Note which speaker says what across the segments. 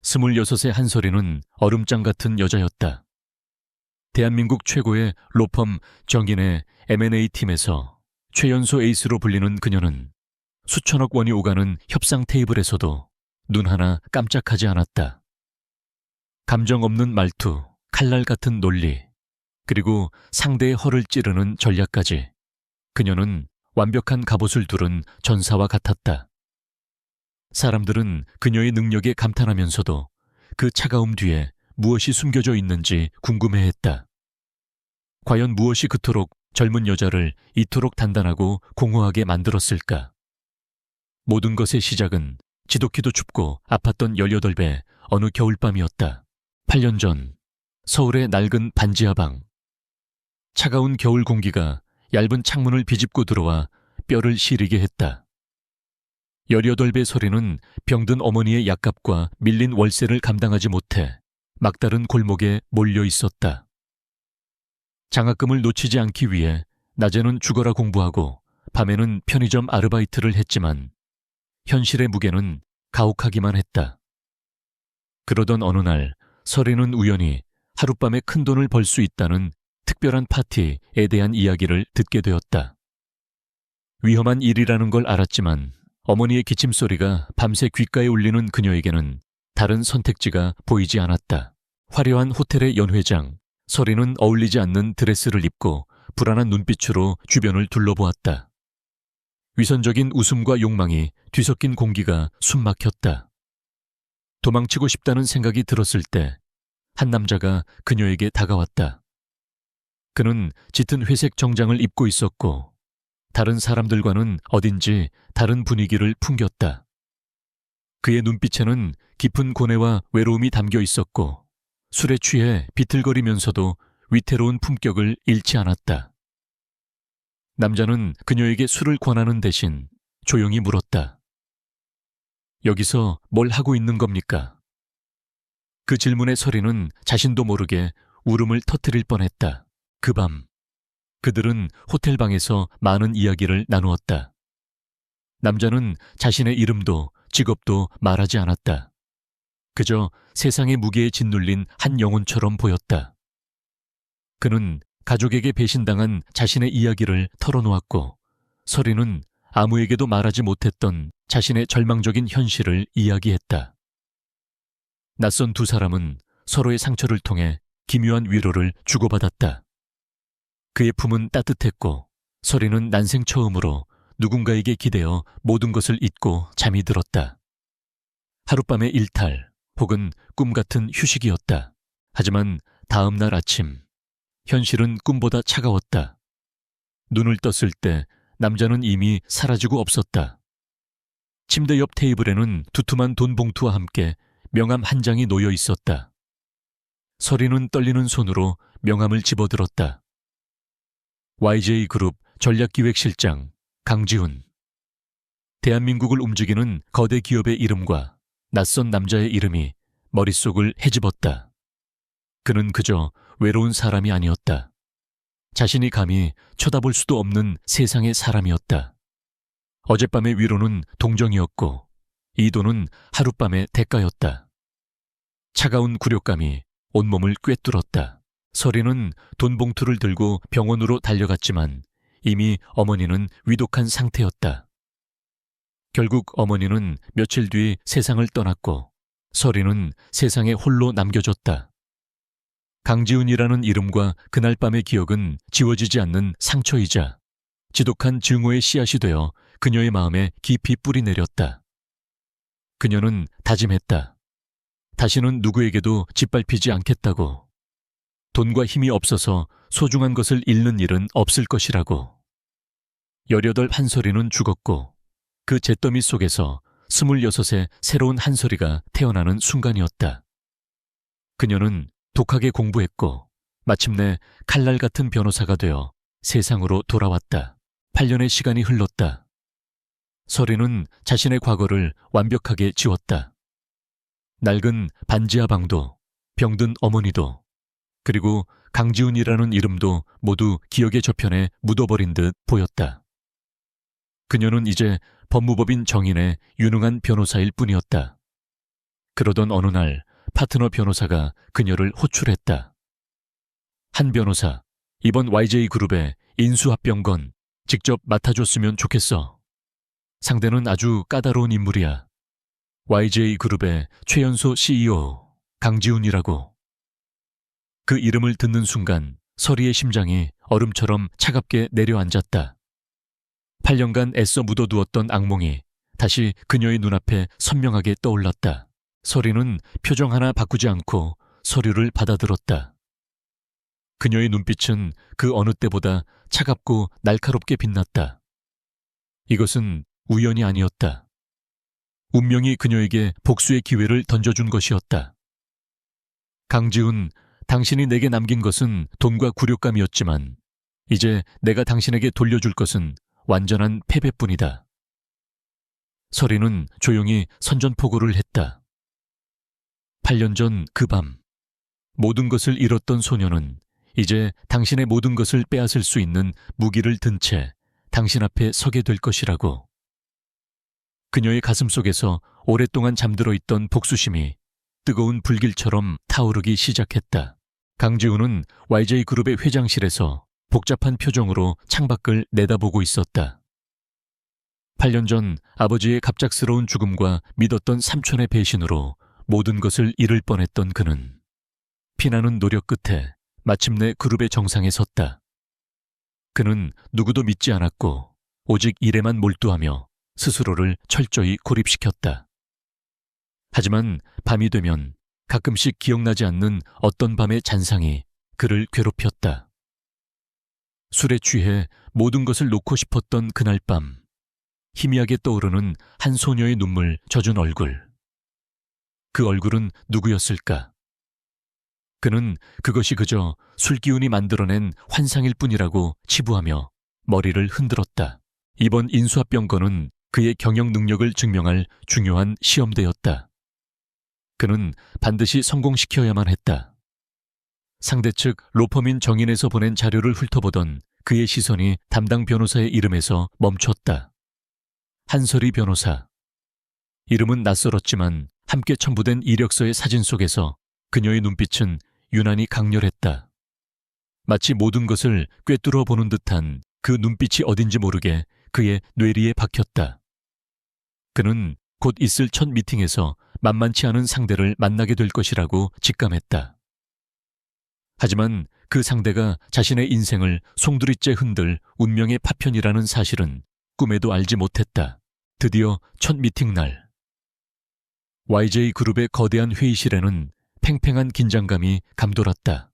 Speaker 1: 26의 한설이는 얼음장 같은 여자였다. 대한민국 최고의 로펌 정인의 M&A 팀에서 최연소 에이스로 불리는 그녀는 수천억 원이 오가는 협상 테이블에서도 눈 하나 깜짝하지 않았다. 감정 없는 말투, 칼날 같은 논리, 그리고 상대의 허를 찌르는 전략까지 그녀는 완벽한 갑옷을 두른 전사와 같았다. 사람들은 그녀의 능력에 감탄하면서도 그 차가움 뒤에 무엇이 숨겨져 있는지 궁금해했다. 과연 무엇이 그토록 젊은 여자를 이토록 단단하고 공허하게 만들었을까? 모든 것의 시작은 지독히도 춥고 아팠던 18배 어느 겨울밤이었다. 8년 전 서울의 낡은 반지하방. 차가운 겨울 공기가 얇은 창문을 비집고 들어와 뼈를 시리게 했다. 18배 소리는 병든 어머니의 약값과 밀린 월세를 감당하지 못해 막다른 골목에 몰려 있었다. 장학금을 놓치지 않기 위해 낮에는 죽어라 공부하고 밤에는 편의점 아르바이트를 했지만 현실의 무게는 가혹하기만 했다. 그러던 어느 날 서리는 우연히 하룻밤에 큰 돈을 벌 수 있다는 특별한 파티에 대한 이야기를 듣게 되었다. 위험한 일이라는 걸 알았지만 어머니의 기침소리가 밤새 귓가에 울리는 그녀에게는 다른 선택지가 보이지 않았다. 화려한 호텔의 연회장, 서리는 어울리지 않는 드레스를 입고 불안한 눈빛으로 주변을 둘러보았다. 위선적인 웃음과 욕망이 뒤섞인 공기가 숨막혔다. 도망치고 싶다는 생각이 들었을 때 한 남자가 그녀에게 다가왔다. 그는 짙은 회색 정장을 입고 있었고 다른 사람들과는 어딘지 다른 분위기를 풍겼다. 그의 눈빛에는 깊은 고뇌와 외로움이 담겨 있었고 술에 취해 비틀거리면서도 위태로운 품격을 잃지 않았다. 남자는 그녀에게 술을 권하는 대신 조용히 물었다. 여기서 뭘 하고 있는 겁니까? 그 질문의 서리는 자신도 모르게 울음을 터뜨릴 뻔했다. 그 밤 그들은 호텔방에서 많은 이야기를 나누었다. 남자는 자신의 이름도 직업도 말하지 않았다. 그저 세상의 무게에 짓눌린 한 영혼처럼 보였다. 그는 가족에게 배신당한 자신의 이야기를 털어놓았고 서리는 아무에게도 말하지 못했던 자신의 절망적인 현실을 이야기했다. 낯선 두 사람은 서로의 상처를 통해 기묘한 위로를 주고받았다. 그의 품은 따뜻했고 서리는 난생 처음으로 누군가에게 기대어 모든 것을 잊고 잠이 들었다. 하룻밤의 일탈 혹은 꿈 같은 휴식이었다. 하지만 다음 날 아침 현실은 꿈보다 차가웠다. 눈을 떴을 때 남자는 이미 사라지고 없었다. 침대 옆 테이블에는 두툼한 돈 봉투와 함께 명함 한 장이 놓여 있었다. 서리는 떨리는 손으로 명함을 집어들었다. YJ그룹 전략기획실장 강지훈. 대한민국을 움직이는 거대 기업의 이름과 낯선 남자의 이름이 머릿속을 헤집었다. 그는 그저 외로운 사람이 아니었다. 자신이 감히 쳐다볼 수도 없는 세상의 사람이었다. 어젯밤의 위로는 동정이었고 이 돈은 하룻밤의 대가였다. 차가운 굴욕감이 온몸을 꿰뚫었다. 서리는 돈 봉투를 들고 병원으로 달려갔지만 이미 어머니는 위독한 상태였다. 결국 어머니는 며칠 뒤 세상을 떠났고 서리는 세상에 홀로 남겨졌다. 강지훈이라는 이름과 그날 밤의 기억은 지워지지 않는 상처이자 지독한 증오의 씨앗이 되어 그녀의 마음에 깊이 뿌리 내렸다. 그녀는 다짐했다. 다시는 누구에게도 짓밟히지 않겠다고. 돈과 힘이 없어서 소중한 것을 잃는 일은 없을 것이라고. 18 한설이는 죽었고 그 잿더미 속에서 26의 새로운 한설이가 태어나는 순간이었다. 그녀는 독하게 공부했고 마침내 칼날 같은 변호사가 되어 세상으로 돌아왔다. 8년의 시간이 흘렀다. 서리는 자신의 과거를 완벽하게 지웠다. 낡은 반지하방도, 병든 어머니도, 그리고 강지훈이라는 이름도 모두 기억의 저편에 묻어버린 듯 보였다. 그녀는 이제 법무법인 정인의 유능한 변호사일 뿐이었다. 그러던 어느 날 파트너 변호사가 그녀를 호출했다. 한 변호사, 이번 YJ그룹의 인수합병건 직접 맡아줬으면 좋겠어. 상대는 아주 까다로운 인물이야. YJ그룹의 최연소 CEO 강지훈이라고. 그 이름을 듣는 순간 서리의 심장이 얼음처럼 차갑게 내려앉았다. 8년간 애써 묻어두었던 악몽이 다시 그녀의 눈앞에 선명하게 떠올랐다. 서리는 표정 하나 바꾸지 않고 서류를 받아들었다. 그녀의 눈빛은 그 어느 때보다 차갑고 날카롭게 빛났다. 이것은 우연이 아니었다. 운명이 그녀에게 복수의 기회를 던져준 것이었다. 강지훈, 당신이 내게 남긴 것은 돈과 굴욕감이었지만 이제 내가 당신에게 돌려줄 것은 완전한 패배뿐이다. 서리는 조용히 선전포고를 했다. 8년 전 그 밤, 모든 것을 잃었던 소녀는 이제 당신의 모든 것을 빼앗을 수 있는 무기를 든 채 당신 앞에 서게 될 것이라고. 그녀의 가슴 속에서 오랫동안 잠들어 있던 복수심이 뜨거운 불길처럼 타오르기 시작했다. 강지훈은 YJ그룹의 회장실에서 복잡한 표정으로 창밖을 내다보고 있었다. 8년 전 아버지의 갑작스러운 죽음과 믿었던 삼촌의 배신으로 모든 것을 잃을 뻔했던 그는 피나는 노력 끝에 마침내 그룹의 정상에 섰다. 그는 누구도 믿지 않았고 오직 일에만 몰두하며 스스로를 철저히 고립시켰다. 하지만 밤이 되면 가끔씩 기억나지 않는 어떤 밤의 잔상이 그를 괴롭혔다. 술에 취해 모든 것을 놓고 싶었던 그날 밤, 희미하게 떠오르는 한 소녀의 눈물 젖은 얼굴. 그 얼굴은 누구였을까? 그는 그것이 그저 술기운이 만들어낸 환상일 뿐이라고 치부하며 머리를 흔들었다. 이번 인수합병건은 그의 경영 능력을 증명할 중요한 시험대였다. 그는 반드시 성공시켜야만 했다. 상대 측 로펌인 정인에서 보낸 자료를 훑어보던 그의 시선이 담당 변호사의 이름에서 멈췄다. 한설이 변호사. 이름은 낯설었지만 함께 첨부된 이력서의 사진 속에서 그녀의 눈빛은 유난히 강렬했다. 마치 모든 것을 꿰뚫어 보는 듯한 그 눈빛이 어딘지 모르게 그의 뇌리에 박혔다. 그는 곧 있을 첫 미팅에서 만만치 않은 상대를 만나게 될 것이라고 직감했다. 하지만 그 상대가 자신의 인생을 송두리째 흔들 운명의 파편이라는 사실은 꿈에도 알지 못했다. 드디어 첫 미팅 날. YJ그룹의 거대한 회의실에는 팽팽한 긴장감이 감돌았다.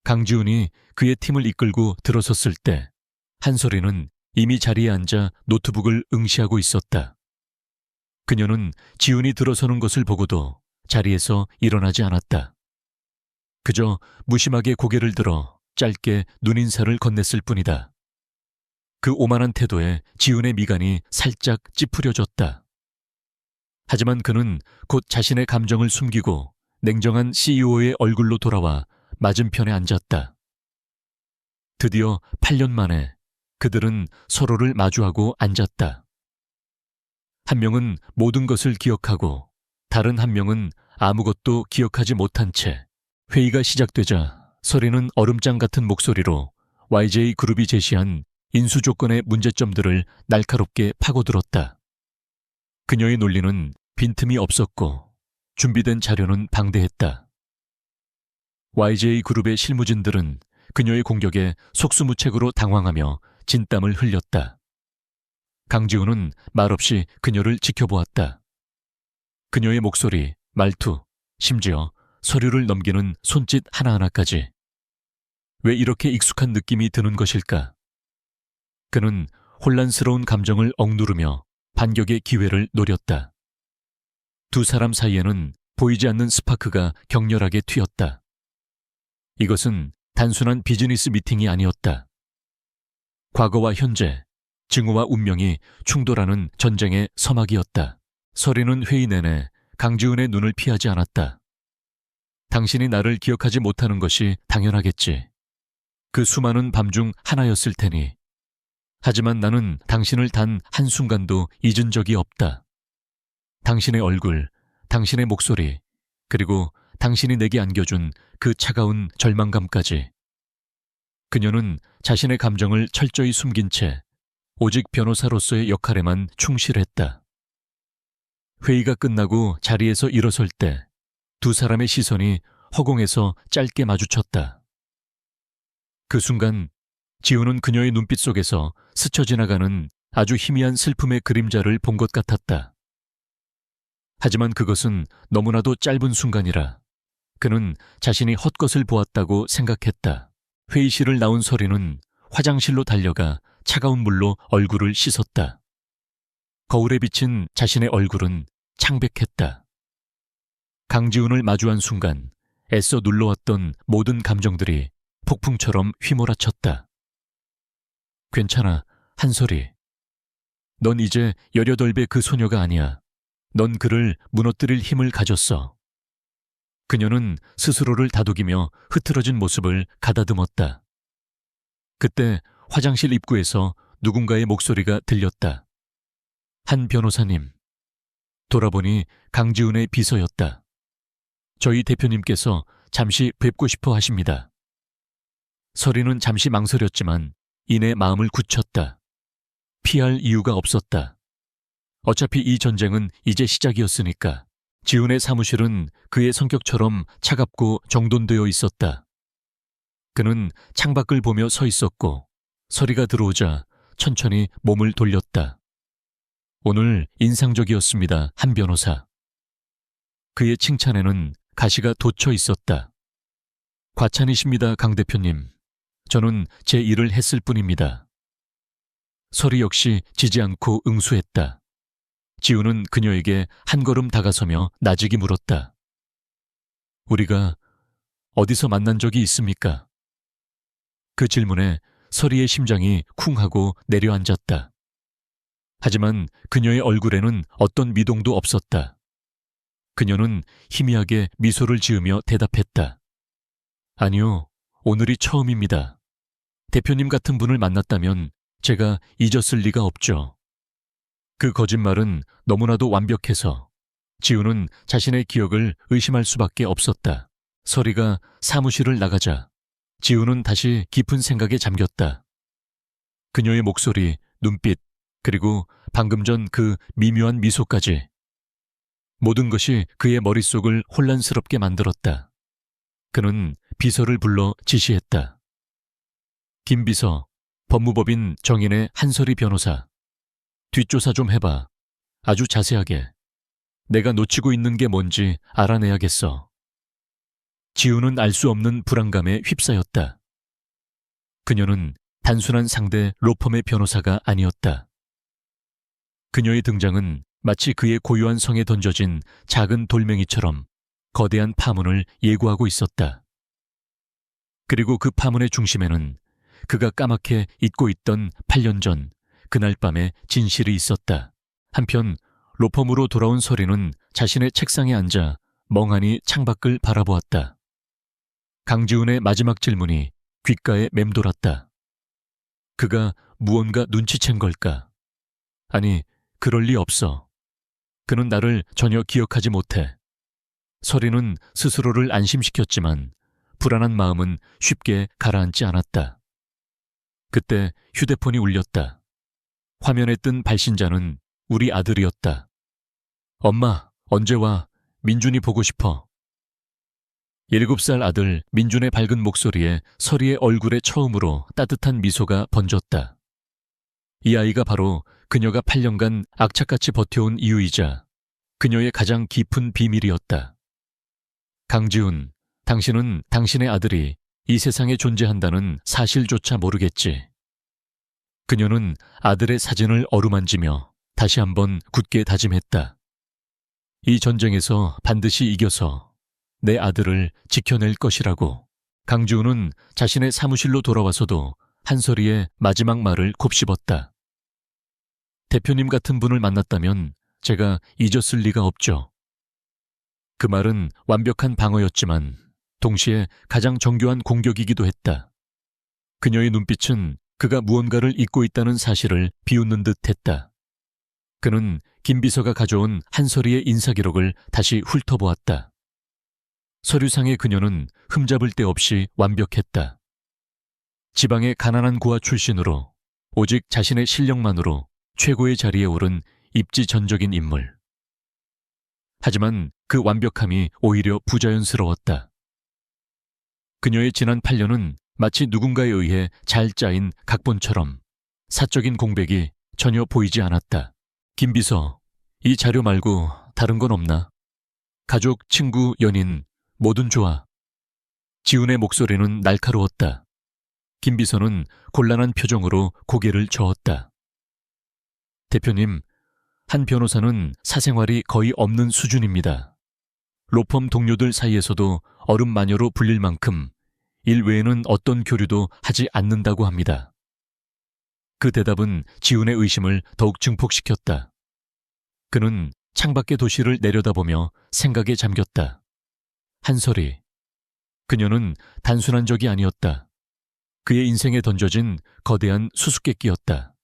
Speaker 1: 강지훈이 그의 팀을 이끌고 들어섰을 때 한솔이는 이미 자리에 앉아 노트북을 응시하고 있었다. 그녀는 지훈이 들어서는 것을 보고도 자리에서 일어나지 않았다. 그저 무심하게 고개를 들어 짧게 눈인사를 건넸을 뿐이다. 그 오만한 태도에 지훈의 미간이 살짝 찌푸려졌다. 하지만 그는 곧 자신의 감정을 숨기고 냉정한 CEO의 얼굴로 돌아와 맞은편에 앉았다. 드디어 8년 만에 그들은 서로를 마주하고 앉았다. 한 명은 모든 것을 기억하고 다른 한 명은 아무것도 기억하지 못한 채. 회의가 시작되자 서리는 얼음장 같은 목소리로 YJ그룹이 제시한 인수 조건의 문제점들을 날카롭게 파고들었다. 그녀의 논리는 빈틈이 없었고 준비된 자료는 방대했다. YJ그룹의 실무진들은 그녀의 공격에 속수무책으로 당황하며 진땀을 흘렸다. 강지훈은 말없이 그녀를 지켜보았다. 그녀의 목소리, 말투, 심지어 서류를 넘기는 손짓 하나하나까지. 왜 이렇게 익숙한 느낌이 드는 것일까? 그는 혼란스러운 감정을 억누르며 반격의 기회를 노렸다. 두 사람 사이에는 보이지 않는 스파크가 격렬하게 튀었다. 이것은 단순한 비즈니스 미팅이 아니었다. 과거와 현재, 증오와 운명이 충돌하는 전쟁의 서막이었다. 서리는 회의 내내 강지훈의 눈을 피하지 않았다. 당신이 나를 기억하지 못하는 것이 당연하겠지. 그 수많은 밤 중 하나였을 테니. 하지만 나는 당신을 단 한순간도 잊은 적이 없다. 당신의 얼굴, 당신의 목소리, 그리고 당신이 내게 안겨준 그 차가운 절망감까지. 그녀는 자신의 감정을 철저히 숨긴 채 오직 변호사로서의 역할에만 충실했다. 회의가 끝나고 자리에서 일어설 때 두 사람의 시선이 허공에서 짧게 마주쳤다. 그 순간 지우는 그녀의 눈빛 속에서 스쳐 지나가는 아주 희미한 슬픔의 그림자를 본 것 같았다. 하지만 그것은 너무나도 짧은 순간이라 그는 자신이 헛것을 보았다고 생각했다. 회의실을 나온 서리는 화장실로 달려가 차가운 물로 얼굴을 씻었다. 거울에 비친 자신의 얼굴은 창백했다. 강지훈을 마주한 순간 애써 눌러왔던 모든 감정들이 폭풍처럼 휘몰아쳤다. 괜찮아, 한솔이. 넌 이제 18배 그 소녀가 아니야. 넌 그를 무너뜨릴 힘을 가졌어. 그녀는 스스로를 다독이며 흐트러진 모습을 가다듬었다. 그때 화장실 입구에서 누군가의 목소리가 들렸다. 한 변호사님. 돌아보니 강지훈의 비서였다. 저희 대표님께서 잠시 뵙고 싶어 하십니다. 서리는 잠시 망설였지만 이내 마음을 굳혔다. 피할 이유가 없었다. 어차피 이 전쟁은 이제 시작이었으니까. 지훈의 사무실은 그의 성격처럼 차갑고 정돈되어 있었다. 그는 창밖을 보며 서 있었고 서리가 들어오자 천천히 몸을 돌렸다. 오늘 인상적이었습니다, 한 변호사. 그의 칭찬에는 가시가 돋쳐 있었다. 과찬이십니다, 강 대표님. 저는 제 일을 했을 뿐입니다. 서리 역시 지지 않고 응수했다. 지우는 그녀에게 한 걸음 다가서며 나직이 물었다. 우리가 어디서 만난 적이 있습니까? 그 질문에 서리의 심장이 쿵 하고 내려앉았다. 하지만 그녀의 얼굴에는 어떤 미동도 없었다. 그녀는 희미하게 미소를 지으며 대답했다. 아니요, 오늘이 처음입니다. 대표님 같은 분을 만났다면 제가 잊었을 리가 없죠. 그 거짓말은 너무나도 완벽해서 지우는 자신의 기억을 의심할 수밖에 없었다. 서리가 사무실을 나가자 지우는 다시 깊은 생각에 잠겼다. 그녀의 목소리, 눈빛, 그리고 방금 전 그 미묘한 미소까지. 모든 것이 그의 머릿속을 혼란스럽게 만들었다. 그는 비서를 불러 지시했다. 김 비서, 법무법인 정인의 한설이 변호사. 뒷조사 좀 해봐. 아주 자세하게. 내가 놓치고 있는 게 뭔지 알아내야겠어. 지우는 알 수 없는 불안감에 휩싸였다. 그녀는 단순한 상대 로펌의 변호사가 아니었다. 그녀의 등장은 마치 그의 고유한 성에 던져진 작은 돌멩이처럼 거대한 파문을 예고하고 있었다. 그리고 그 파문의 중심에는 그가 까맣게 잊고 있던 8년 전 그날 밤의 진실이 있었다. 한편 로펌으로 돌아온 서리는 자신의 책상에 앉아 멍하니 창밖을 바라보았다. 강지훈의 마지막 질문이 귓가에 맴돌았다. 그가 무언가 눈치챈 걸까? 아니, 그럴 리 없어. 그는 나를 전혀 기억하지 못해. 서리는 스스로를 안심시켰지만 불안한 마음은 쉽게 가라앉지 않았다. 그때 휴대폰이 울렸다. 화면에 뜬 발신자는 우리 아들이었다. 엄마, 언제 와? 민준이 보고 싶어. 7살 아들 민준의 밝은 목소리에 서리의 얼굴에 처음으로 따뜻한 미소가 번졌다. 이 아이가 바로 그녀가 8년간 악착같이 버텨온 이유이자 그녀의 가장 깊은 비밀이었다. 강지훈, 당신은 당신의 아들이 이 세상에 존재한다는 사실조차 모르겠지. 그녀는 아들의 사진을 어루만지며 다시 한번 굳게 다짐했다. 이 전쟁에서 반드시 이겨서 내 아들을 지켜낼 것이라고. 강지훈은 자신의 사무실로 돌아와서도 한설이의 마지막 말을 곱씹었다. 대표님 같은 분을 만났다면 제가 잊었을 리가 없죠. 그 말은 완벽한 방어였지만 동시에 가장 정교한 공격이기도 했다. 그녀의 눈빛은 그가 무언가를 잊고 있다는 사실을 비웃는 듯 했다. 그는 김 비서가 가져온 한서리의 인사기록을 다시 훑어보았다. 서류상의 그녀는 흠잡을 데 없이 완벽했다. 지방의 가난한 고아 출신으로 오직 자신의 실력만으로 최고의 자리에 오른 입지전적인 인물. 하지만 그 완벽함이 오히려 부자연스러웠다. 그녀의 지난 8년은 마치 누군가에 의해 잘 짜인 각본처럼 사적인 공백이 전혀 보이지 않았다. 김 비서, 이 자료 말고 다른 건 없나? 가족, 친구, 연인, 뭐든 좋아. 지훈의 목소리는 날카로웠다. 김 비서는 곤란한 표정으로 고개를 저었다. 대표님, 한 변호사는 사생활이 거의 없는 수준입니다. 로펌 동료들 사이에서도 어른 마녀로 불릴 만큼 일 외에는 어떤 교류도 하지 않는다고 합니다. 그 대답은 지훈의 의심을 더욱 증폭시켰다. 그는 창밖의 도시를 내려다보며 생각에 잠겼다. 한설이. 그녀는 단순한 적이 아니었다. 그의 인생에 던져진 거대한 수수께끼였다.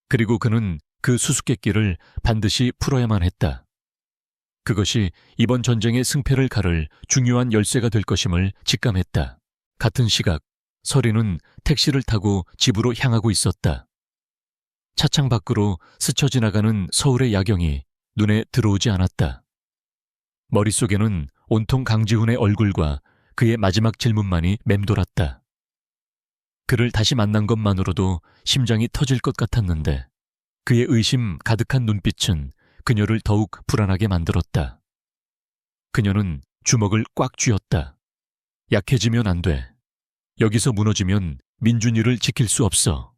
Speaker 1: 그리고 그는 그 수수께끼를 반드시 풀어야만 했다. 그것이 이번 전쟁의 승패를 가를 중요한 열쇠가 될 것임을 직감했다. 같은 시각, 설이는 택시를 타고 집으로 향하고 있었다. 차창 밖으로 스쳐 지나가는 서울의 야경이 눈에 들어오지 않았다. 머릿속에는 온통 강지훈의 얼굴과 그의 마지막 질문만이 맴돌았다. 그를 다시 만난 것만으로도 심장이 터질 것 같았는데 그의 의심 가득한 눈빛은 그녀를 더욱 불안하게 만들었다. 그녀는 주먹을 꽉 쥐었다. 약해지면 안 돼. 여기서 무너지면 민준이를 지킬 수 없어.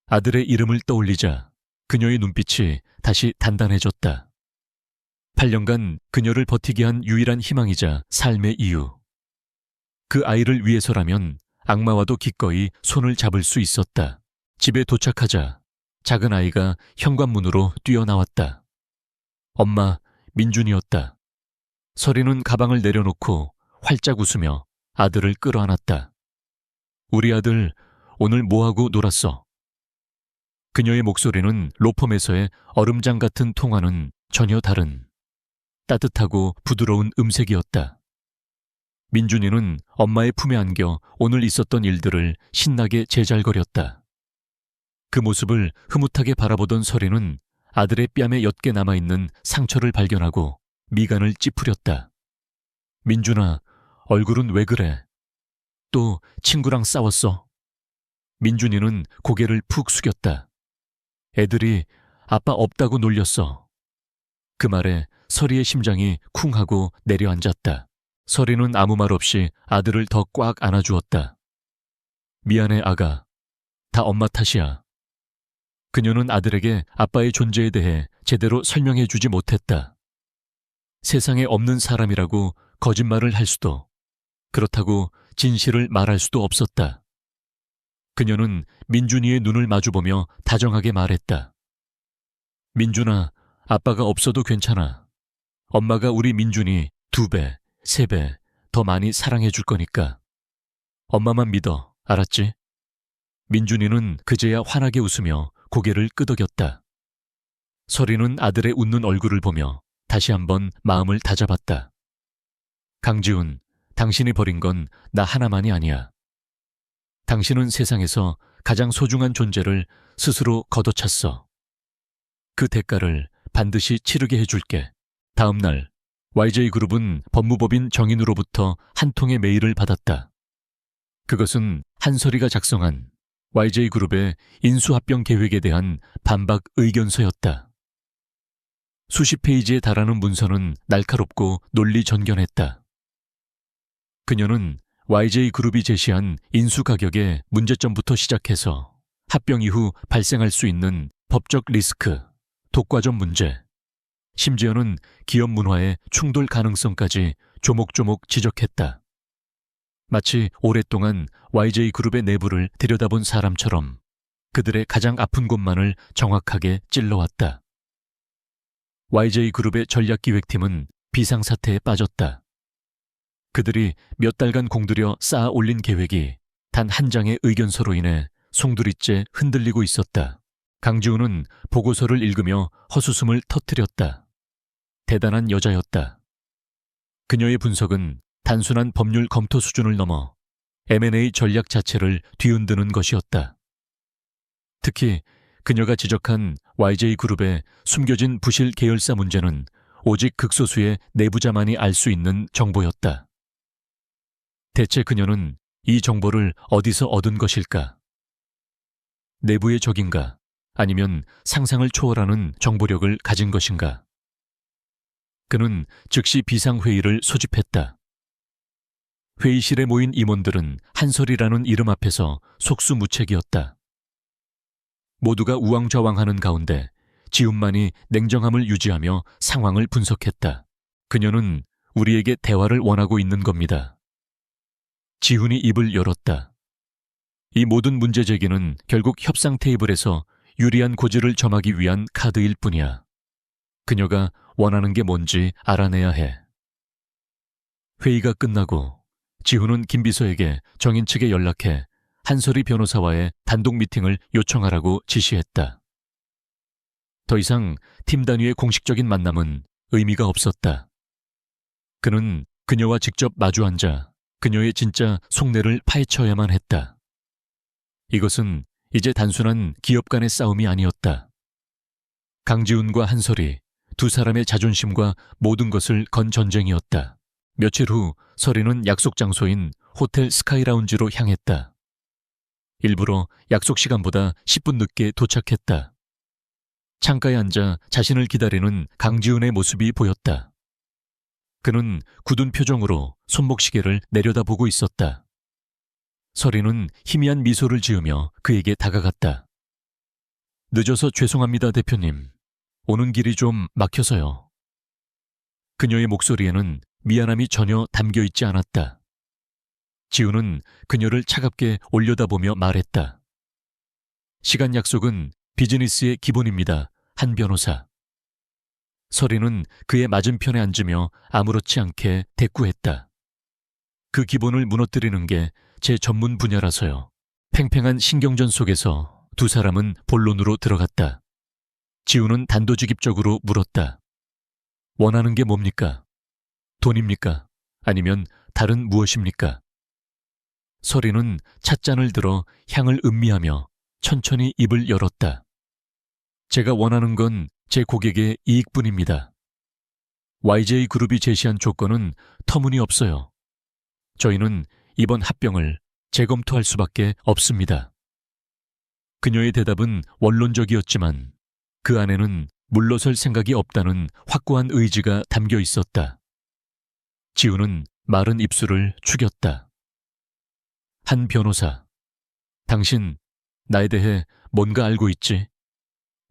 Speaker 1: 아들의 이름을 떠올리자 그녀의 눈빛이 다시 단단해졌다. 8년간 그녀를 버티게 한 유일한 희망이자 삶의 이유. 그 아이를 위해서라면 악마와도 기꺼이 손을 잡을 수 있었다. 집에 도착하자 작은 아이가 현관문으로 뛰어나왔다. 엄마, 민준이었다. 설이는 가방을 내려놓고 활짝 웃으며 아들을 끌어안았다. 우리 아들 오늘 뭐하고 놀았어? 그녀의 목소리는 로펌에서의 얼음장 같은 통화는 전혀 다른 따뜻하고 부드러운 음색이었다. 민준이는 엄마의 품에 안겨 오늘 있었던 일들을 신나게 제잘거렸다. 그 모습을 흐뭇하게 바라보던 설이는 아들의 뺨에 옅게 남아있는 상처를 발견하고 미간을 찌푸렸다. 민준아, 얼굴은 왜 그래? 또 친구랑 싸웠어? 민준이는 고개를 푹 숙였다. 애들이 아빠 없다고 놀렸어. 그 말에 설이의 심장이 쿵 하고 내려앉았다. 설이는 아무 말 없이 아들을 더 꽉 안아주었다. 미안해 아가. 다 엄마 탓이야. 그녀는 아들에게 아빠의 존재에 대해 제대로 설명해주지 못했다. 세상에 없는 사람이라고 거짓말을 할 수도, 그렇다고 진실을 말할 수도 없었다. 그녀는 민준이의 눈을 마주보며 다정하게 말했다. 민준아, 아빠가 없어도 괜찮아. 엄마가 우리 민준이 2배, 3배 더 많이 사랑해 줄 거니까. 엄마만 믿어, 알았지? 민준이는 그제야 환하게 웃으며 고개를 끄덕였다. 설이는 아들의 웃는 얼굴을 보며 다시 한번 마음을 다잡았다. 강지훈, 당신이 버린 건 나 하나만이 아니야. 당신은 세상에서 가장 소중한 존재를 스스로 걷어찼어. 그 대가를 반드시 치르게 해줄게. 다음 날 YJ그룹은 법무법인 정인으로부터 한 통의 메일을 받았다. 그것은 한설이가 작성한 YJ그룹의 인수합병 계획에 대한 반박 의견서였다. 수십 페이지에 달하는 문서는 날카롭고 논리전견했다. 그녀는 YJ그룹이 제시한 인수가격의 문제점부터 시작해서 합병 이후 발생할 수 있는 법적 리스크, 독과점 문제, 심지어는 기업 문화의 충돌 가능성까지 조목조목 지적했다. 마치 오랫동안 YJ그룹의 내부를 들여다본 사람처럼 그들의 가장 아픈 곳만을 정확하게 찔러왔다. YJ그룹의 전략기획팀은 비상사태에 빠졌다. 그들이 몇 달간 공들여 쌓아 올린 계획이 단 한 장의 의견서로 인해 송두리째 흔들리고 있었다. 강지훈은 보고서를 읽으며 헛웃음을 터뜨렸다. 대단한 여자였다. 그녀의 분석은 단순한 법률 검토 수준을 넘어 M&A 전략 자체를 뒤흔드는 것이었다. 특히 그녀가 지적한 YJ그룹의 숨겨진 부실 계열사 문제는 오직 극소수의 내부자만이 알 수 있는 정보였다. 대체 그녀는 이 정보를 어디서 얻은 것일까? 내부의 적인가? 아니면 상상을 초월하는 정보력을 가진 것인가? 그는 즉시 비상회의를 소집했다. 회의실에 모인 임원들은 한설이라는 이름 앞에서 속수무책이었다. 모두가 우왕좌왕하는 가운데 지훈만이 냉정함을 유지하며 상황을 분석했다. 그녀는 우리에게 대화를 원하고 있는 겁니다. 지훈이 입을 열었다. 이 모든 문제 제기는 결국 협상 테이블에서 유리한 고지를 점하기 위한 카드일 뿐이야. 그녀가 원하는 게 뭔지 알아내야 해. 회의가 끝나고 지훈은 김 비서에게 정인 측에 연락해 한설이 변호사와의 단독 미팅을 요청하라고 지시했다. 더 이상 팀 단위의 공식적인 만남은 의미가 없었다. 그는 그녀와 직접 마주 앉아 그녀의 진짜 속내를 파헤쳐야만 했다. 이것은 이제 단순한 기업 간의 싸움이 아니었다. 강지훈과 한설이 두 사람의 자존심과 모든 것을 건 전쟁이었다. 며칠 후 설이는 약속 장소인 호텔 스카이라운지로 향했다. 일부러 약속 시간보다 10분 늦게 도착했다. 창가에 앉아 자신을 기다리는 강지훈의 모습이 보였다. 그는 굳은 표정으로 손목시계를 내려다보고 있었다. 설이는 희미한 미소를 지으며 그에게 다가갔다. 늦어서 죄송합니다, 대표님. 오는 길이 좀 막혀서요. 그녀의 목소리에는 미안함이 전혀 담겨있지 않았다. 지훈은 그녀를 차갑게 올려다보며 말했다. 시간 약속은 비즈니스의 기본입니다, 한 변호사. 설이는 그의 맞은편에 앉으며 아무렇지 않게 대꾸했다. 그 기본을 무너뜨리는 게 제 전문 분야라서요. 팽팽한 신경전 속에서 두 사람은 본론으로 들어갔다. 지훈은 단도직입적으로 물었다. 원하는 게 뭡니까? 돈입니까? 아니면 다른 무엇입니까? 설이는 찻잔을 들어 향을 음미하며 천천히 입을 열었다. 제가 원하는 건 제 고객의 이익뿐입니다. YJ그룹이 제시한 조건은 터무니없어요. 저희는 이번 합병을 재검토할 수밖에 없습니다. 그녀의 대답은 원론적이었지만 그 안에는 물러설 생각이 없다는 확고한 의지가 담겨 있었다. 지훈은 마른 입술을 축였다. 한 변호사, 당신 나에 대해 뭔가 알고 있지?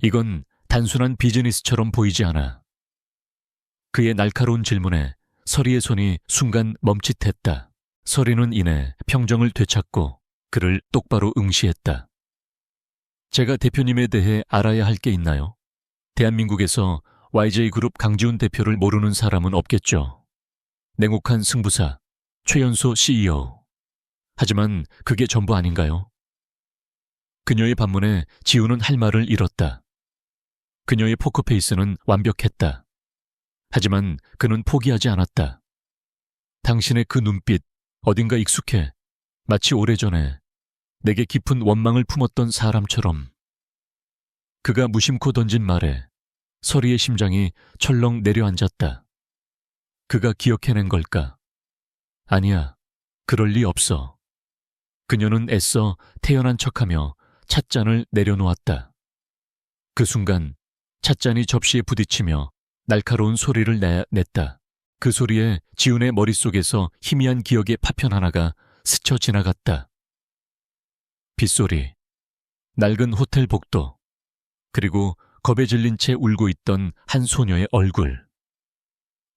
Speaker 1: 이건 단순한 비즈니스처럼 보이지 않아. 그의 날카로운 질문에 설이의 손이 순간 멈칫했다. 설이는 이내 평정을 되찾고 그를 똑바로 응시했다. 제가 대표님에 대해 알아야 할 게 있나요? 대한민국에서 YJ그룹 강지훈 대표를 모르는 사람은 없겠죠. 냉혹한 승부사, 최연소 CEO. 하지만 그게 전부 아닌가요? 그녀의 반문에 지훈은 할 말을 잃었다. 그녀의 포커페이스는 완벽했다. 하지만 그는 포기하지 않았다. 당신의 그 눈빛, 어딘가 익숙해. 마치 오래전에 내게 깊은 원망을 품었던 사람처럼. 그가 무심코 던진 말에 설이의 심장이 철렁 내려앉았다. 그가 기억해낸 걸까? 아니야, 그럴 리 없어. 그녀는 애써 태연한 척하며 찻잔을 내려놓았다. 그 순간 찻잔이 접시에 부딪히며 날카로운 소리를 냈다. 그 소리에 지훈의 머릿속에서 희미한 기억의 파편 하나가 스쳐 지나갔다. 빗소리, 낡은 호텔 복도, 그리고 겁에 질린 채 울고 있던 한 소녀의 얼굴.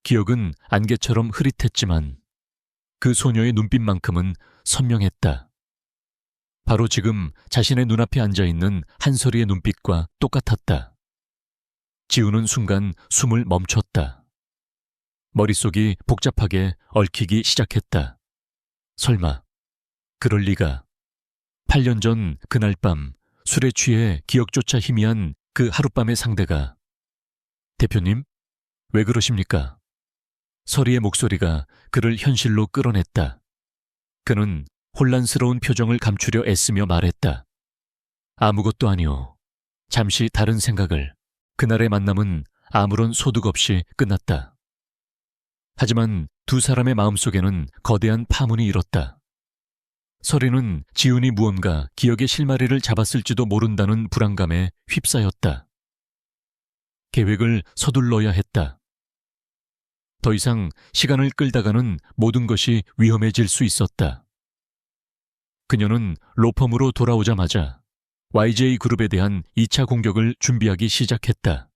Speaker 1: 기억은 안개처럼 흐릿했지만 그 소녀의 눈빛만큼은 선명했다. 바로 지금 자신의 눈앞에 앉아있는 한설이의 눈빛과 똑같았다. 지훈은 순간 숨을 멈췄다. 머릿속이 복잡하게 얽히기 시작했다. 설마, 그럴 리가. 8년 전 그날 밤 술에 취해 기억조차 희미한 그 하룻밤의 상대가 대표님, 왜 그러십니까? 서리의 목소리가 그를 현실로 끌어냈다. 그는 혼란스러운 표정을 감추려 애쓰며 말했다. 아무것도 아니오. 잠시 다른 생각을. 그날의 만남은 아무런 소득 없이 끝났다. 하지만 두 사람의 마음속에는 거대한 파문이 일었다. 서리는 지훈이 무언가 기억의 실마리를 잡았을지도 모른다는 불안감에 휩싸였다. 계획을 서둘러야 했다. 더 이상 시간을 끌다가는 모든 것이 위험해질 수 있었다. 그녀는 로펌으로 돌아오자마자 YJ그룹에 대한 2차 공격을 준비하기 시작했다.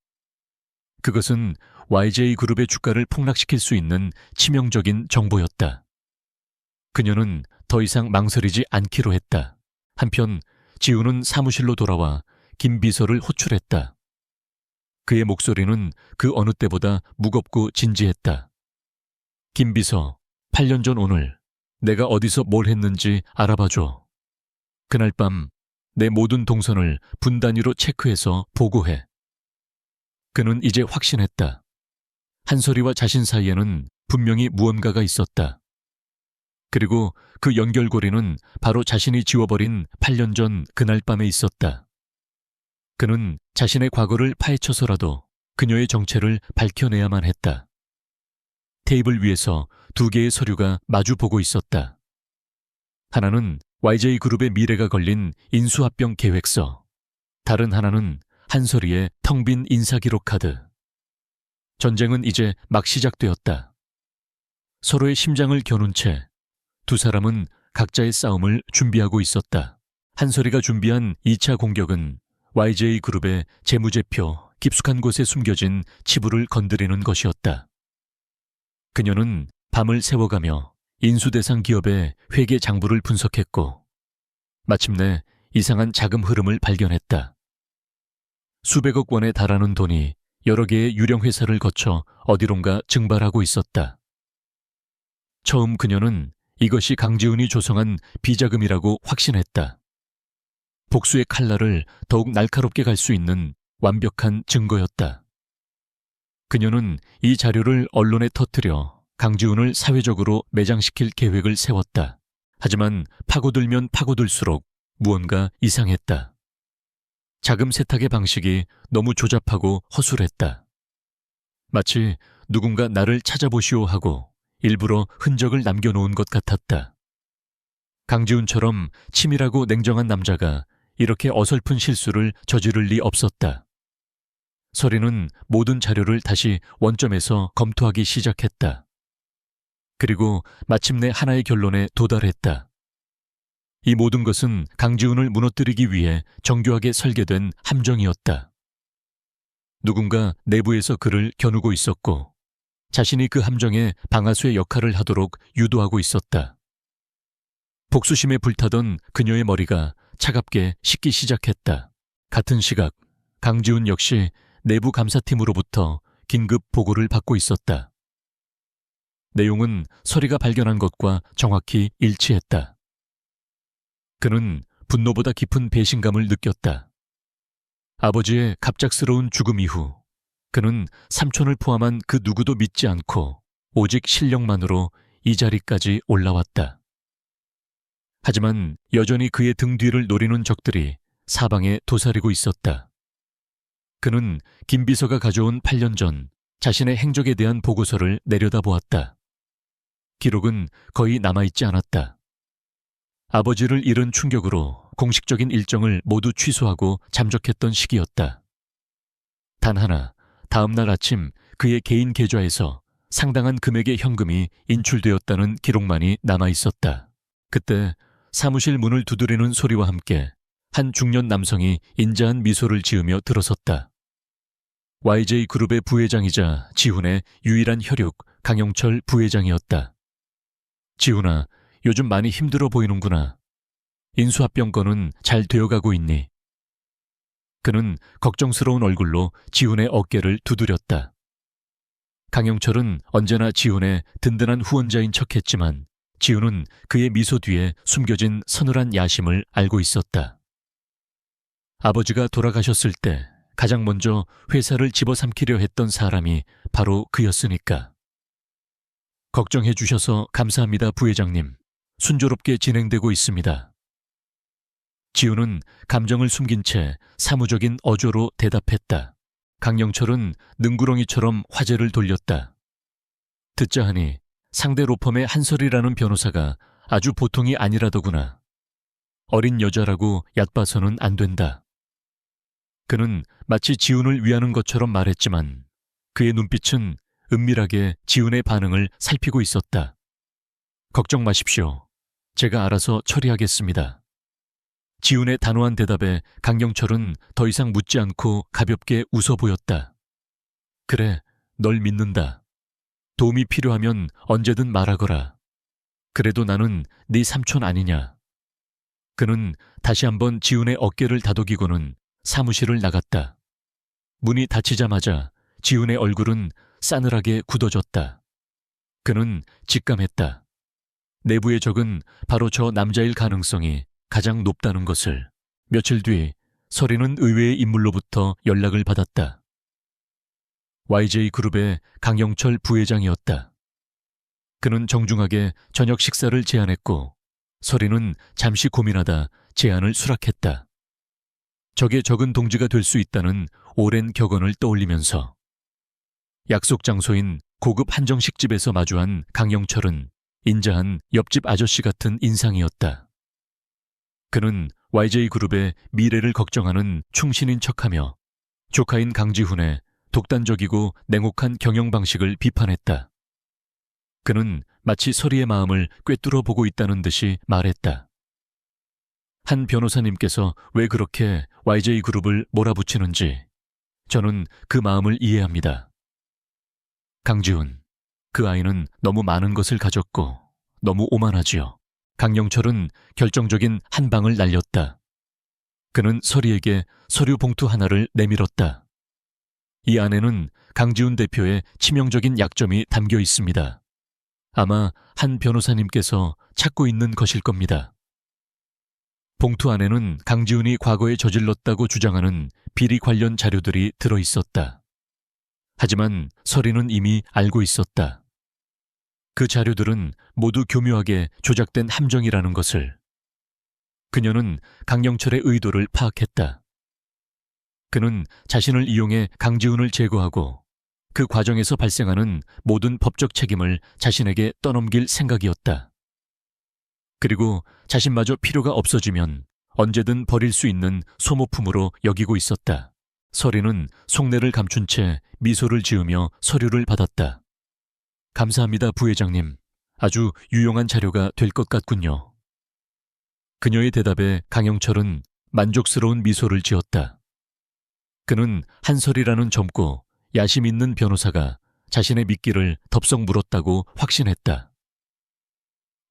Speaker 1: 그것은 YJ그룹의 주가를 폭락시킬 수 있는 치명적인 정보였다. 그녀는 더 이상 망설이지 않기로 했다. 한편 지훈은 사무실로 돌아와 김 비서를 호출했다. 그의 목소리는 그 어느 때보다 무겁고 진지했다. 김 비서, 8년 전 오늘 내가 어디서 뭘 했는지 알아봐줘. 그날 밤 내 모든 동선을 분 단위로 체크해서 보고해. 그는 이제 확신했다. 한솔이와 자신 사이에는 분명히 무언가가 있었다. 그리고 그 연결고리는 바로 자신이 지워버린 8년 전 그날 밤에 있었다. 그는 자신의 과거를 파헤쳐서라도 그녀의 정체를 밝혀내야만 했다. 테이블 위에서 두 개의 서류가 마주 보고 있었다. 하나는 YJ그룹의 미래가 걸린 인수합병 계획서, 다른 하나는 한솔이의 텅 빈 인사기록 카드. 전쟁은 이제 막 시작되었다. 서로의 심장을 겨눈 채 두 사람은 각자의 싸움을 준비하고 있었다. 한솔이가 준비한 2차 공격은 YJ그룹의 재무제표 깊숙한 곳에 숨겨진 치부를 건드리는 것이었다. 그녀는 밤을 새워가며 인수대상 기업의 회계 장부를 분석했고 마침내 이상한 자금 흐름을 발견했다. 수백억 원에 달하는 돈이 여러 개의 유령 회사를 거쳐 어디론가 증발하고 있었다. 처음 그녀는 이것이 강지훈이 조성한 비자금이라고 확신했다. 복수의 칼날을 더욱 날카롭게 갈 수 있는 완벽한 증거였다. 그녀는 이 자료를 언론에 터뜨려 강지훈을 사회적으로 매장시킬 계획을 세웠다. 하지만 파고들면 파고들수록 무언가 이상했다. 자금 세탁의 방식이 너무 조잡하고 허술했다. 마치 누군가 나를 찾아보시오 하고 일부러 흔적을 남겨놓은 것 같았다. 강지훈처럼 치밀하고 냉정한 남자가 이렇게 어설픈 실수를 저지를 리 없었다. 서리는 모든 자료를 다시 원점에서 검토하기 시작했다. 그리고 마침내 하나의 결론에 도달했다. 이 모든 것은 강지훈을 무너뜨리기 위해 정교하게 설계된 함정이었다. 누군가 내부에서 그를 겨누고 있었고 자신이 그 함정의 방아쇠 역할을 하도록 유도하고 있었다. 복수심에 불타던 그녀의 머리가 차갑게 식기 시작했다. 같은 시각 강지훈 역시 내부 감사팀으로부터 긴급 보고를 받고 있었다. 내용은 서리가 발견한 것과 정확히 일치했다. 그는 분노보다 깊은 배신감을 느꼈다. 아버지의 갑작스러운 죽음 이후 그는 삼촌을 포함한 그 누구도 믿지 않고 오직 실력만으로 이 자리까지 올라왔다. 하지만 여전히 그의 등 뒤를 노리는 적들이 사방에 도사리고 있었다. 그는 김 비서가 가져온 8년 전 자신의 행적에 대한 보고서를 내려다보았다. 기록은 거의 남아있지 않았다. 아버지를 잃은 충격으로 공식적인 일정을 모두 취소하고 잠적했던 시기였다. 단 하나, 다음 날 아침 그의 개인 계좌에서 상당한 금액의 현금이 인출되었다는 기록만이 남아있었다. 그때 사무실 문을 두드리는 소리와 함께 한 중년 남성이 인자한 미소를 지으며 들어섰다. YJ그룹의 부회장이자 지훈의 유일한 혈육 강영철 부회장이었다. 지훈아, 요즘 많이 힘들어 보이는구나. 인수합병 건은 잘 되어가고 있니? 그는 걱정스러운 얼굴로 지훈의 어깨를 두드렸다. 강영철은 언제나 지훈의 든든한 후원자인 척했지만 지훈은 그의 미소 뒤에 숨겨진 서늘한 야심을 알고 있었다. 아버지가 돌아가셨을 때 가장 먼저 회사를 집어삼키려 했던 사람이 바로 그였으니까. 걱정해 주셔서 감사합니다, 부회장님. 순조롭게 진행되고 있습니다. 지우는 감정을 숨긴 채 사무적인 어조로 대답했다. 강영철은 능구렁이처럼 화제를 돌렸다. 듣자 하니 상대 로펌의 한설이라는 변호사가 아주 보통이 아니라더구나. 어린 여자라고 얕봐서는 안 된다. 그는 마치 지훈을 위하는 것처럼 말했지만 그의 눈빛은 은밀하게 지훈의 반응을 살피고 있었다. 걱정 마십시오. 제가 알아서 처리하겠습니다. 지훈의 단호한 대답에 강영철은 더 이상 묻지 않고 가볍게 웃어 보였다. 그래, 널 믿는다. 도움이 필요하면 언제든 말하거라. 그래도 나는 네 삼촌 아니냐. 그는 다시 한번 지훈의 어깨를 다독이고는 사무실을 나갔다. 문이 닫히자마자 지훈의 얼굴은 싸늘하게 굳어졌다. 그는 직감했다. 내부의 적은 바로 저 남자일 가능성이 가장 높다는 것을. 며칠 뒤 서리는 의외의 인물로부터 연락을 받았다. YJ그룹의 강영철 부회장이었다. 그는 정중하게 저녁 식사를 제안했고 서리는 잠시 고민하다 제안을 수락했다. 적의 적은 동지가 될 수 있다는 오랜 격언을 떠올리면서 약속 장소인 고급 한정식집에서 마주한 강영철은 인자한 옆집 아저씨 같은 인상이었다. 그는 YJ그룹의 미래를 걱정하는 충신인 척하며 조카인 강지훈의 독단적이고 냉혹한 경영 방식을 비판했다. 그는 마치 서리의 마음을 꿰뚫어 보고 있다는 듯이 말했다. 한 변호사님께서 왜 그렇게 YJ그룹을 몰아붙이는지 저는 그 마음을 이해합니다. 강지훈, 그 아이는 너무 많은 것을 가졌고 너무 오만하지요. 강영철은 결정적인 한 방을 날렸다. 그는 서리에게 서류 봉투 하나를 내밀었다. 이 안에는 강지훈 대표의 치명적인 약점이 담겨 있습니다. 아마 한 변호사님께서 찾고 있는 것일 겁니다. 봉투 안에는 강지훈이 과거에 저질렀다고 주장하는 비리 관련 자료들이 들어 있었다. 하지만 서리는 이미 알고 있었다. 그 자료들은 모두 교묘하게 조작된 함정이라는 것을. 그녀는 강영철의 의도를 파악했다. 그는 자신을 이용해 강지훈을 제거하고 그 과정에서 발생하는 모든 법적 책임을 자신에게 떠넘길 생각이었다. 그리고 자신마저 필요가 없어지면 언제든 버릴 수 있는 소모품으로 여기고 있었다. 서리는 속내를 감춘 채 미소를 지으며 서류를 받았다. 감사합니다, 부회장님. 아주 유용한 자료가 될 것 같군요. 그녀의 대답에 강영철은 만족스러운 미소를 지었다. 그는 한설이라는 젊고 야심 있는 변호사가 자신의 미끼를 덥석 물었다고 확신했다.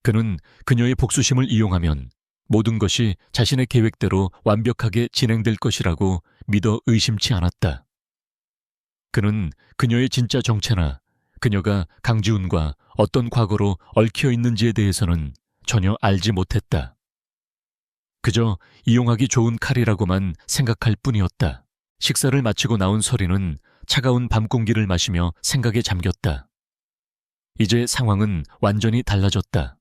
Speaker 1: 그는 그녀의 복수심을 이용하면 모든 것이 자신의 계획대로 완벽하게 진행될 것이라고 믿어 의심치 않았다. 그는 그녀의 진짜 정체나 그녀가 강지훈과 어떤 과거로 얽혀 있는지에 대해서는 전혀 알지 못했다. 그저 이용하기 좋은 칼이라고만 생각할 뿐이었다. 식사를 마치고 나온 서리는 차가운 밤 공기를 마시며 생각에 잠겼다. 이제 상황은 완전히 달라졌다.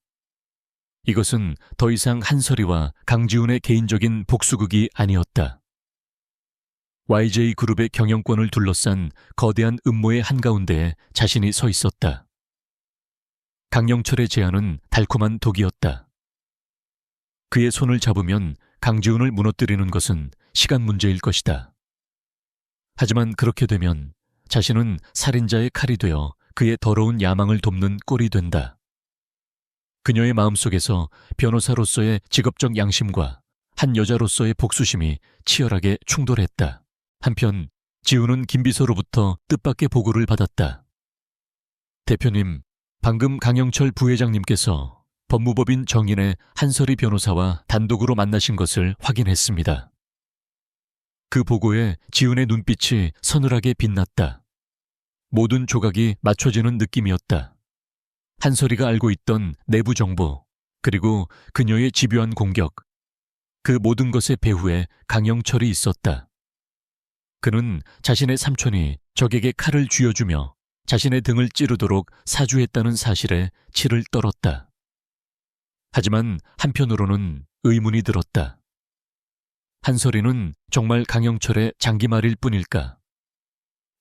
Speaker 1: 이것은 더 이상 한설이와 강지훈의 개인적인 복수극이 아니었다. YJ그룹의 경영권을 둘러싼 거대한 음모의 한가운데에 자신이 서 있었다. 강영철의 제안은 달콤한 독이었다. 그의 손을 잡으면 강지훈을 무너뜨리는 것은 시간 문제일 것이다. 하지만 그렇게 되면 자신은 살인자의 칼이 되어 그의 더러운 야망을 돕는 꼴이 된다. 그녀의 마음속에서 변호사로서의 직업적 양심과 한 여자로서의 복수심이 치열하게 충돌했다. 한편 지훈은 김비서로부터 뜻밖의 보고를 받았다. 대표님, 방금 강영철 부회장님께서 법무법인 정인의 한설이 변호사와 단독으로 만나신 것을 확인했습니다. 그 보고에 지훈의 눈빛이 서늘하게 빛났다. 모든 조각이 맞춰지는 느낌이었다. 한설이가 알고 있던 내부 정보, 그리고 그녀의 집요한 공격, 그 모든 것의 배후에 강영철이 있었다. 그는 자신의 삼촌이 적에게 칼을 쥐어주며 자신의 등을 찌르도록 사주했다는 사실에 치를 떨었다. 하지만 한편으로는 의문이 들었다. 한설이는 정말 강영철의 장기말일 뿐일까?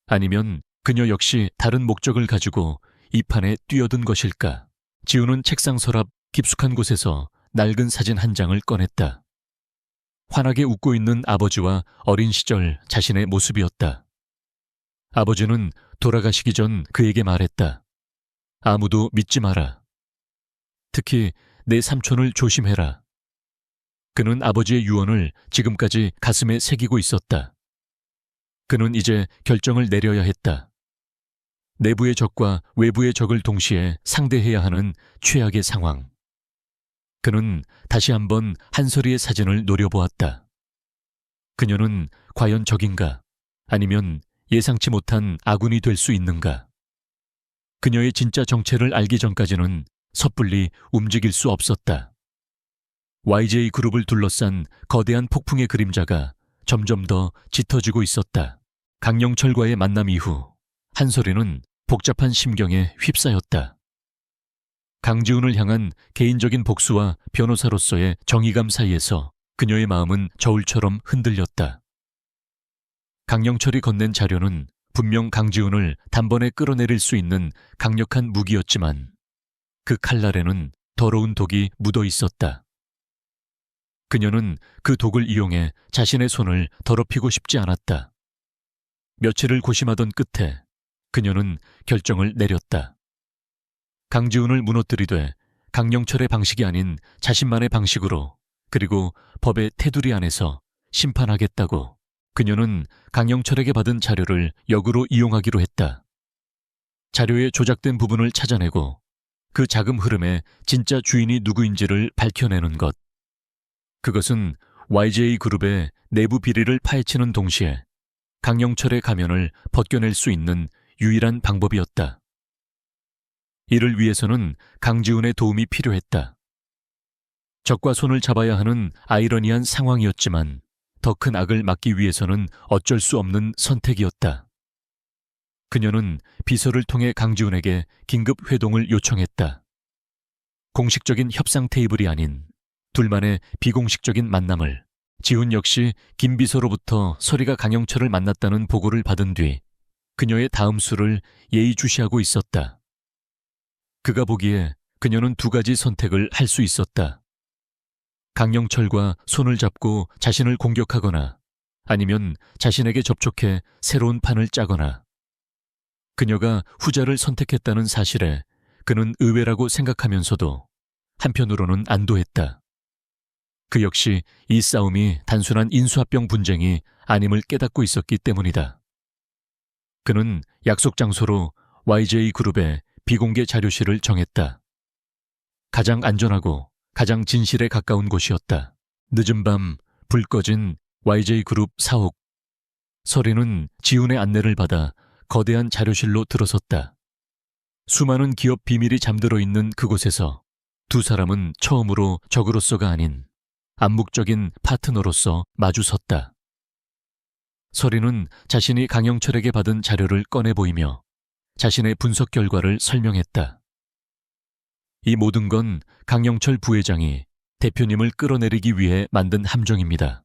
Speaker 1: 아니면 그녀 역시 다른 목적을 가지고 이 판에 뛰어든 것일까? 지우는 책상 서랍 깊숙한 곳에서 낡은 사진 한 장을 꺼냈다. 환하게 웃고 있는 아버지와 어린 시절 자신의 모습이었다. 아버지는 돌아가시기 전 그에게 말했다. 아무도 믿지 마라. 특히 내 삼촌을 조심해라. 그는 아버지의 유언을 지금까지 가슴에 새기고 있었다. 그는 이제 결정을 내려야 했다. 내부의 적과 외부의 적을 동시에 상대해야 하는 최악의 상황. 그는 다시 한번 한설이의 사진을 노려보았다. 그녀는 과연 적인가? 아니면 예상치 못한 아군이 될 수 있는가? 그녀의 진짜 정체를 알기 전까지는 섣불리 움직일 수 없었다. YJ 그룹을 둘러싼 거대한 폭풍의 그림자가 점점 더 짙어지고 있었다. 강영철과의 만남 이후 한설이는 복잡한 심경에 휩싸였다. 강지훈을 향한 개인적인 복수와 변호사로서의 정의감 사이에서 그녀의 마음은 저울처럼 흔들렸다. 강영철이 건넨 자료는 분명 강지훈을 단번에 끌어내릴 수 있는 강력한 무기였지만 그 칼날에는 더러운 독이 묻어 있었다. 그녀는 그 독을 이용해 자신의 손을 더럽히고 싶지 않았다. 며칠을 고심하던 끝에 그녀는 결정을 내렸다. 강지훈을 무너뜨리되 강영철의 방식이 아닌 자신만의 방식으로, 그리고 법의 테두리 안에서 심판하겠다고. 그녀는 강영철에게 받은 자료를 역으로 이용하기로 했다. 자료의 조작된 부분을 찾아내고 그 자금 흐름의 진짜 주인이 누구인지를 밝혀내는 것. 그것은 YJ 그룹의 내부 비리를 파헤치는 동시에 강영철의 가면을 벗겨낼 수 있는 유일한 방법이었다. 이를 위해서는 강지훈의 도움이 필요했다. 적과 손을 잡아야 하는 아이러니한 상황이었지만 더 큰 악을 막기 위해서는 어쩔 수 없는 선택이었다. 그녀는 비서를 통해 강지훈에게 긴급 회동을 요청했다. 공식적인 협상 테이블이 아닌 둘만의 비공식적인 만남을. 지훈 역시 김 비서로부터 서리가 강영철을 만났다는 보고를 받은 뒤 그녀의 다음 수를 예의주시하고 있었다. 그가 보기에 그녀는 두 가지 선택을 할 수 있었다. 강영철과 손을 잡고 자신을 공격하거나 아니면 자신에게 접촉해 새로운 판을 짜거나. 그녀가 후자를 선택했다는 사실에 그는 의외라고 생각하면서도 한편으로는 안도했다. 그 역시 이 싸움이 단순한 인수합병 분쟁이 아님을 깨닫고 있었기 때문이다. 그는 약속 장소로 YJ 그룹의 비공개 자료실을 정했다. 가장 안전하고 가장 진실에 가까운 곳이었다. 늦은 밤 불 꺼진 YJ 그룹 사옥. 서리는 지훈의 안내를 받아 거대한 자료실로 들어섰다. 수많은 기업 비밀이 잠들어 있는 그곳에서 두 사람은 처음으로 적으로서가 아닌 암묵적인 파트너로서 마주섰다. 서리는 자신이 강영철에게 받은 자료를 꺼내 보이며 자신의 분석 결과를 설명했다. 이 모든 건 강영철 부회장이 대표님을 끌어내리기 위해 만든 함정입니다.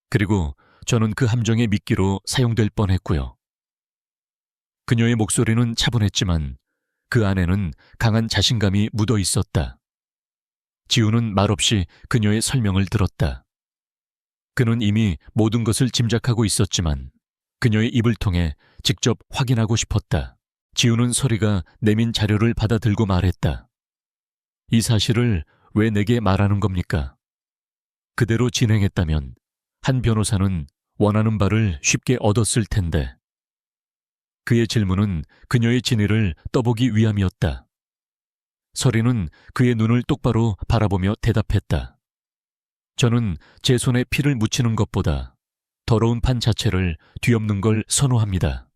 Speaker 1: 그리고 저는 그 함정의 미끼로 사용될 뻔했고요. 그녀의 목소리는 차분했지만 그 안에는 강한 자신감이 묻어 있었다. 지우는 말없이 그녀의 설명을 들었다. 그는 이미 모든 것을 짐작하고 있었지만 그녀의 입을 통해 직접 확인하고 싶었다. 지우는 서리가 내민 자료를 받아들고 말했다. 이 사실을 왜 내게 말하는 겁니까? 그대로 진행했다면 한 변호사는 원하는 바를 쉽게 얻었을 텐데. 그의 질문은 그녀의 진위를 떠보기 위함이었다. 서리는 그의 눈을 똑바로 바라보며 대답했다. 저는 제 손에 피를 묻히는 것보다 더러운 판 자체를 뒤엎는 걸 선호합니다.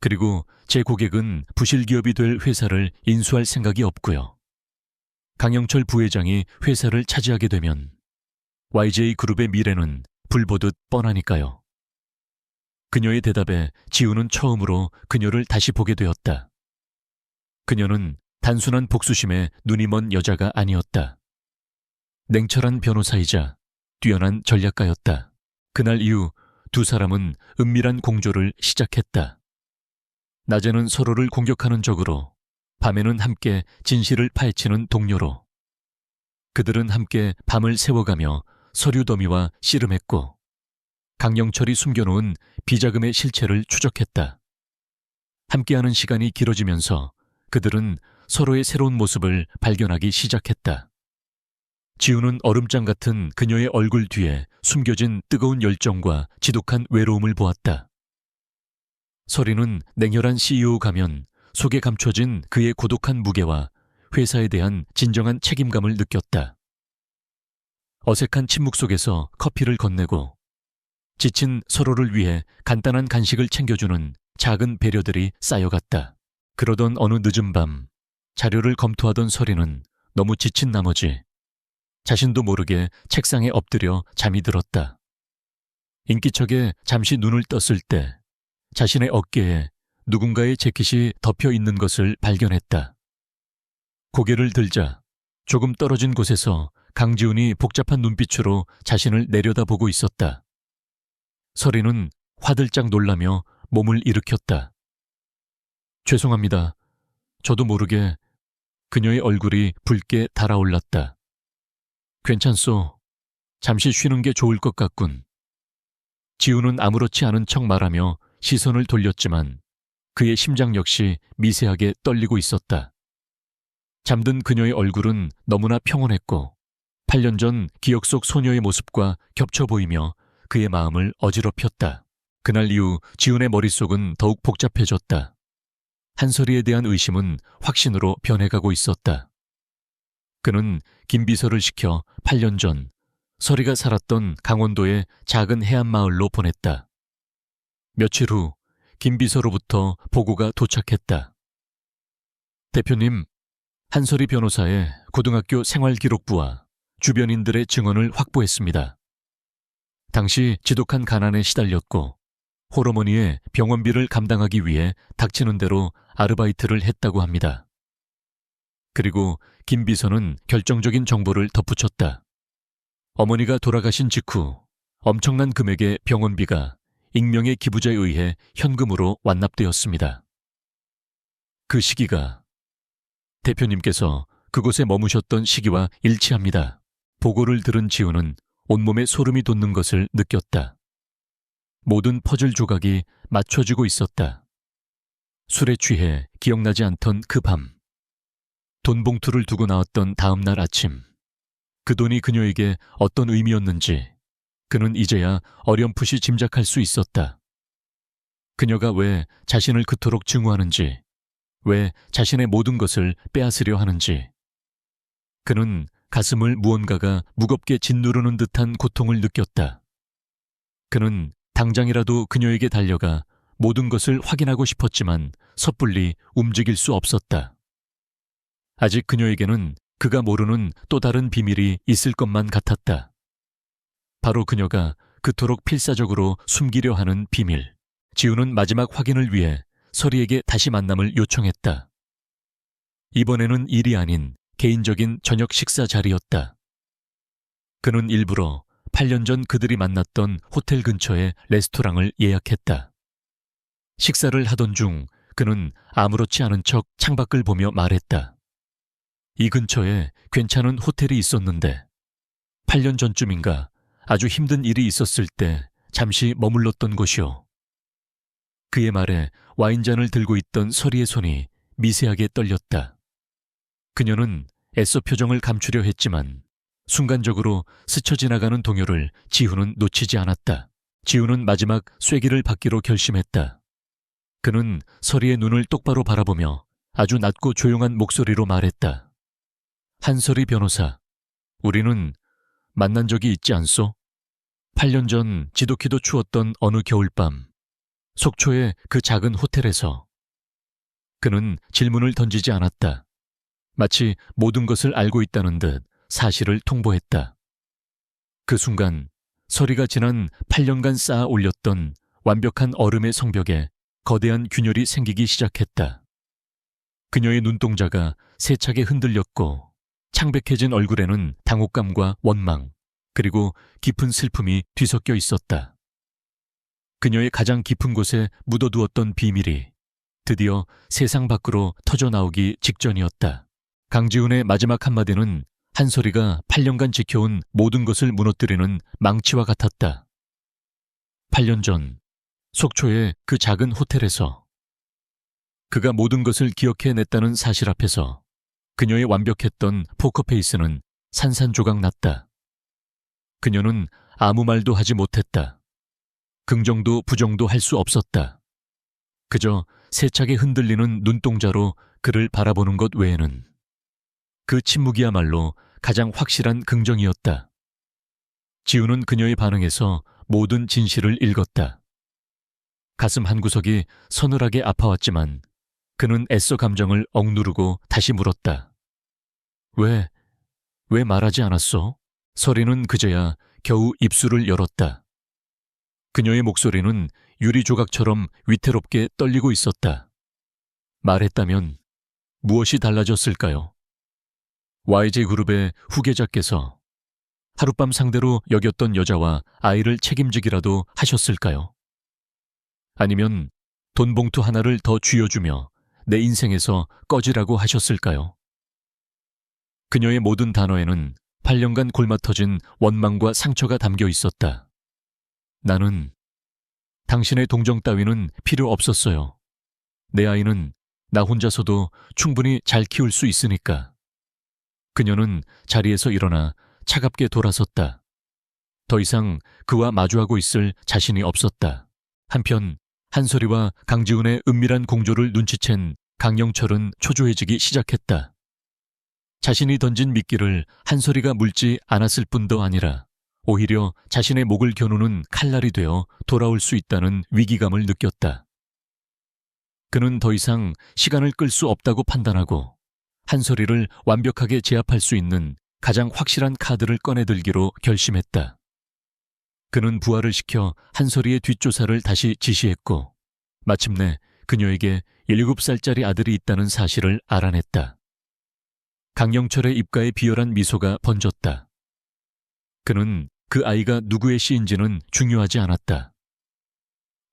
Speaker 1: 그리고 제 고객은 부실기업이 될 회사를 인수할 생각이 없고요. 강영철 부회장이 회사를 차지하게 되면 YJ그룹의 미래는 불보듯 뻔하니까요. 그녀의 대답에 지우는 처음으로 그녀를 다시 보게 되었다. 그녀는 단순한 복수심에 눈이 먼 여자가 아니었다. 냉철한 변호사이자 뛰어난 전략가였다. 그날 이후 두 사람은 은밀한 공조를 시작했다. 낮에는 서로를 공격하는 적으로, 밤에는 함께 진실을 파헤치는 동료로. 그들은 함께 밤을 새워가며 서류 더미와 씨름했고, 강영철이 숨겨놓은 비자금의 실체를 추적했다. 함께하는 시간이 길어지면서 그들은 서로의 새로운 모습을 발견하기 시작했다. 지우는 얼음장 같은 그녀의 얼굴 뒤에 숨겨진 뜨거운 열정과 지독한 외로움을 보았다. 서리는 냉혈한 CEO 가면 속에 감춰진 그의 고독한 무게와 회사에 대한 진정한 책임감을 느꼈다. 어색한 침묵 속에서 커피를 건네고 지친 서로를 위해 간단한 간식을 챙겨주는 작은 배려들이 쌓여갔다. 그러던 어느 늦은 밤, 자료를 검토하던 서리는 너무 지친 나머지 자신도 모르게 책상에 엎드려 잠이 들었다. 인기척에 잠시 눈을 떴을 때 자신의 어깨에 누군가의 재킷이 덮여 있는 것을 발견했다. 고개를 들자 조금 떨어진 곳에서 강지훈이 복잡한 눈빛으로 자신을 내려다보고 있었다. 서리는 화들짝 놀라며 몸을 일으켰다. 죄송합니다. 저도 모르게. 그녀의 얼굴이 붉게 달아올랐다. 괜찮소. 잠시 쉬는 게 좋을 것 같군. 지우는 아무렇지 않은 척 말하며 시선을 돌렸지만 그의 심장 역시 미세하게 떨리고 있었다. 잠든 그녀의 얼굴은 너무나 평온했고 8년 전 기억 속 소녀의 모습과 겹쳐 보이며 그의 마음을 어지럽혔다. 그날 이후 지훈의 머릿속은 더욱 복잡해졌다. 한설이에 대한 의심은 확신으로 변해가고 있었다. 그는 김비서를 시켜 8년 전 설이가 살았던 강원도의 작은 해안마을로 보냈다. 며칠 후 김비서로부터 보고가 도착했다. 대표님, 한설이 변호사의 고등학교 생활기록부와 주변인들의 증언을 확보했습니다. 당시 지독한 가난에 시달렸고 홀어머니의 병원비를 감당하기 위해 닥치는 대로 아르바이트를 했다고 합니다. 그리고 김 비서는 결정적인 정보를 덧붙였다. 어머니가 돌아가신 직후 엄청난 금액의 병원비가 익명의 기부자에 의해 현금으로 완납되었습니다. 그 시기가 대표님께서 그곳에 머무셨던 시기와 일치합니다. 보고를 들은 지우는 온몸에 소름이 돋는 것을 느꼈다. 모든 퍼즐 조각이 맞춰지고 있었다. 술에 취해 기억나지 않던 그 밤, 돈 봉투를 두고 나왔던 다음 날 아침, 그 돈이 그녀에게 어떤 의미였는지 그는 이제야 어렴풋이 짐작할 수 있었다. 그녀가 왜 자신을 그토록 증오하는지, 왜 자신의 모든 것을 빼앗으려 하는지. 그는 가슴을 무언가가 무겁게 짓누르는 듯한 고통을 느꼈다. 그는 당장이라도 그녀에게 달려가 모든 것을 확인하고 싶었지만 섣불리 움직일 수 없었다. 아직 그녀에게는 그가 모르는 또 다른 비밀이 있을 것만 같았다. 바로 그녀가 그토록 필사적으로 숨기려 하는 비밀. 지우는 마지막 확인을 위해 설이에게 다시 만남을 요청했다. 이번에는 일이 아닌 개인적인 저녁 식사 자리였다. 그는 일부러 8년 전 그들이 만났던 호텔 근처의 레스토랑을 예약했다. 식사를 하던 중 그는 아무렇지 않은 척 창밖을 보며 말했다. 이 근처에 괜찮은 호텔이 있었는데 8년 전쯤인가 아주 힘든 일이 있었을 때 잠시 머물렀던 곳이오. 그의 말에 와인잔을 들고 있던 설이의 손이 미세하게 떨렸다. 그녀는 애써 표정을 감추려 했지만 순간적으로 스쳐 지나가는 동요를 지우는 놓치지 않았다. 지우는 마지막 쐐기를 받기로 결심했다. 그는 설이의 눈을 똑바로 바라보며 아주 낮고 조용한 목소리로 말했다. 한설이 변호사, 우리는 만난 적이 있지 않소? 8년 전 지독히도 추웠던 어느 겨울밤, 속초의 그 작은 호텔에서. 그는 질문을 던지지 않았다. 마치 모든 것을 알고 있다는 듯 사실을 통보했다. 그 순간 서리가 지난 8년간 쌓아 올렸던 완벽한 얼음의 성벽에 거대한 균열이 생기기 시작했다. 그녀의 눈동자가 세차게 흔들렸고 창백해진 얼굴에는 당혹감과 원망, 그리고 깊은 슬픔이 뒤섞여 있었다. 그녀의 가장 깊은 곳에 묻어두었던 비밀이 드디어 세상 밖으로 터져나오기 직전이었다. 강지훈의 마지막 한마디는 한솔이가 8년간 지켜온 모든 것을 무너뜨리는 망치와 같았다. 8년 전 속초의 그 작은 호텔에서 그가 모든 것을 기억해냈다는 사실 앞에서 그녀의 완벽했던 포커페이스는 산산조각 났다. 그녀는 아무 말도 하지 못했다. 긍정도 부정도 할 수 없었다. 그저 세차게 흔들리는 눈동자로 그를 바라보는 것 외에는. 그 침묵이야말로 가장 확실한 긍정이었다. 지우는 그녀의 반응에서 모든 진실을 읽었다. 가슴 한구석이 서늘하게 아파왔지만 그는 애써 감정을 억누르고 다시 물었다. 왜 말하지 않았어? 서리는 그제야 겨우 입술을 열었다. 그녀의 목소리는 유리 조각처럼 위태롭게 떨리고 있었다. 말했다면 무엇이 달라졌을까요? YG그룹의 후계자께서 하룻밤 상대로 여겼던 여자와 아이를 책임지기라도 하셨을까요? 아니면 돈 봉투 하나를 더 쥐어주며 내 인생에서 꺼지라고 하셨을까요? 그녀의 모든 단어에는 8년간 골마터진 원망과 상처가 담겨 있었다. 나는 당신의 동정 따위는 필요 없었어요. 내 아이는 나 혼자서도 충분히 잘 키울 수 있으니까. 그녀는 자리에서 일어나 차갑게 돌아섰다. 더 이상 그와 마주하고 있을 자신이 없었다. 한편 한솔이와 강지훈의 은밀한 공조를 눈치챈 강영철은 초조해지기 시작했다. 자신이 던진 미끼를 한솔이가 물지 않았을 뿐도 아니라 오히려 자신의 목을 겨누는 칼날이 되어 돌아올 수 있다는 위기감을 느꼈다. 그는 더 이상 시간을 끌 수 없다고 판단하고 한솔이를 완벽하게 제압할 수 있는 가장 확실한 카드를 꺼내들기로 결심했다. 그는 부하를 시켜 한솔이의 뒷조사를 다시 지시했고 마침내 그녀에게 7살짜리 아들이 있다는 사실을 알아냈다. 강영철의 입가에 비열한 미소가 번졌다. 그는 그 아이가 누구의 씨인지는 중요하지 않았다.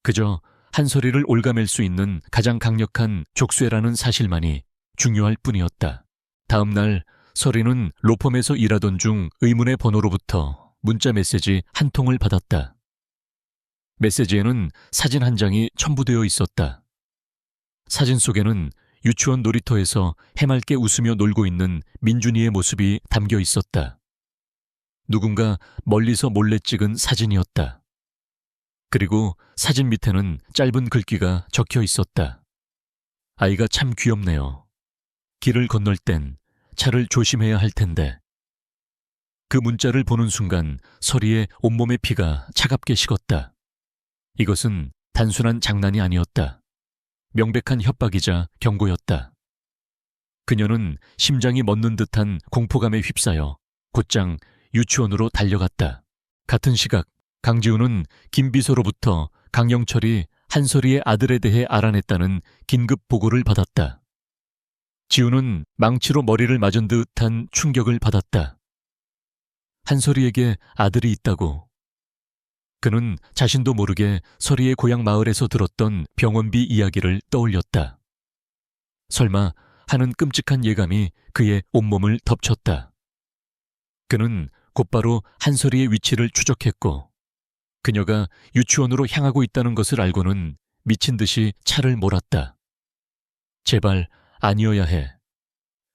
Speaker 1: 그저 한솔이를 올가맬 수 있는 가장 강력한 족쇄라는 사실만이 중요할 뿐이었다. 다음 날 서리는 로펌에서 일하던 중 의문의 번호로부터 문자 메시지 한 통을 받았다. 메시지에는 사진 한 장이 첨부되어 있었다. 사진 속에는 유치원 놀이터에서 해맑게 웃으며 놀고 있는 민준이의 모습이 담겨 있었다. 누군가 멀리서 몰래 찍은 사진이었다. 그리고 사진 밑에는 짧은 글귀가 적혀 있었다. 아이가 참 귀엽네요. 길을 건널 땐 차를 조심해야 할 텐데. 그 문자를 보는 순간 서리의 온몸의 피가 차갑게 식었다. 이것은 단순한 장난이 아니었다. 명백한 협박이자 경고였다. 그녀는 심장이 멎는 듯한 공포감에 휩싸여 곧장 유치원으로 달려갔다. 같은 시각 강지훈은 김비서로부터 강영철이 한솔이의 아들에 대해 알아냈다는 긴급 보고를 받았다. 지훈은 망치로 머리를 맞은 듯한 충격을 받았다. 한솔이에게 아들이 있다고. 그는 자신도 모르게 서리의 고향 마을에서 들었던 병원비 이야기를 떠올렸다. 설마 하는 끔찍한 예감이 그의 온몸을 덮쳤다. 그는 곧바로 한솔이의 위치를 추적했고 그녀가 유치원으로 향하고 있다는 것을 알고는 미친 듯이 차를 몰았다. 제발 아니어야 해.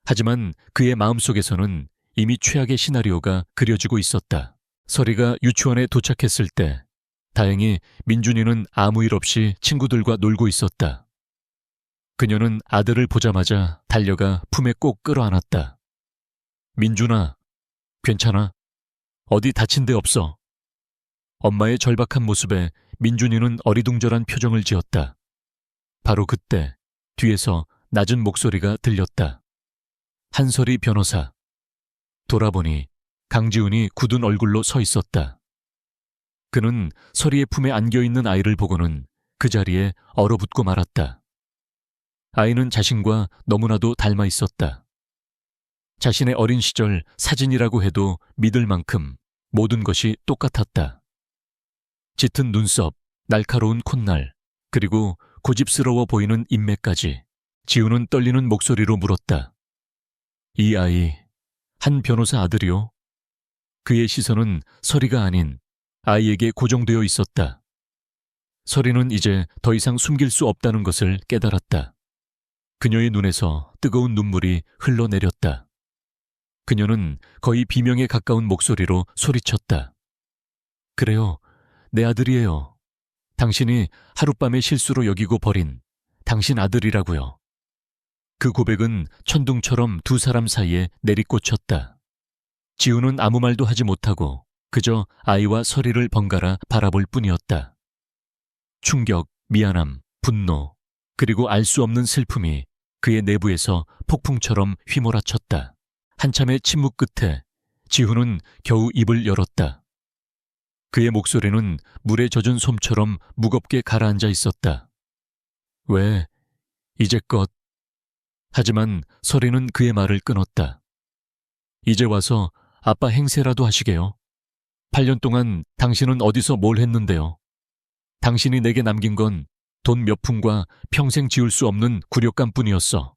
Speaker 1: 하지만 그의 마음속에서는 이미 최악의 시나리오가 그려지고 있었다. 서리가 유치원에 도착했을 때 다행히 민준이는 아무 일 없이 친구들과 놀고 있었다. 그녀는 아들을 보자마자 달려가 품에 꼭 끌어안았다. 민준아, 괜찮아? 어디 다친 데 없어? 엄마의 절박한 모습에 민준이는 어리둥절한 표정을 지었다. 바로 그때 뒤에서 낮은 목소리가 들렸다. 한솔이 변호사. 돌아보니 강지훈이 굳은 얼굴로 서 있었다. 그는 서리의 품에 안겨있는 아이를 보고는 그 자리에 얼어붙고 말았다. 아이는 자신과 너무나도 닮아 있었다. 자신의 어린 시절 사진이라고 해도 믿을 만큼 모든 것이 똑같았다. 짙은 눈썹, 날카로운 콧날, 그리고 고집스러워 보이는 인매까지. 지우는 떨리는 목소리로 물었다. 이 아이, 한 변호사 아들이요? 그의 시선은 서리가 아닌 아이에게 고정되어 있었다. 서리는 이제 더 이상 숨길 수 없다는 것을 깨달았다. 그녀의 눈에서 뜨거운 눈물이 흘러내렸다. 그녀는 거의 비명에 가까운 목소리로 소리쳤다. 그래요, 내 아들이에요. 당신이 하룻밤의 실수로 여기고 버린 당신 아들이라고요. 그 고백은 천둥처럼 두 사람 사이에 내리꽂혔다. 지우는 아무 말도 하지 못하고 그저 아이와 서리를 번갈아 바라볼 뿐이었다. 충격, 미안함, 분노, 그리고 알 수 없는 슬픔이 그의 내부에서 폭풍처럼 휘몰아쳤다. 한참의 침묵 끝에 지우는 겨우 입을 열었다. 그의 목소리는 물에 젖은 솜처럼 무겁게 가라앉아 있었다. 왜, 이제껏. 하지만 서리는 그의 말을 끊었다. 이제 와서 아빠 행세라도 하시게요. 8년 동안 당신은 어디서 뭘 했는데요. 당신이 내게 남긴 건 돈 몇 푼과 평생 지울 수 없는 굴욕감뿐이었어.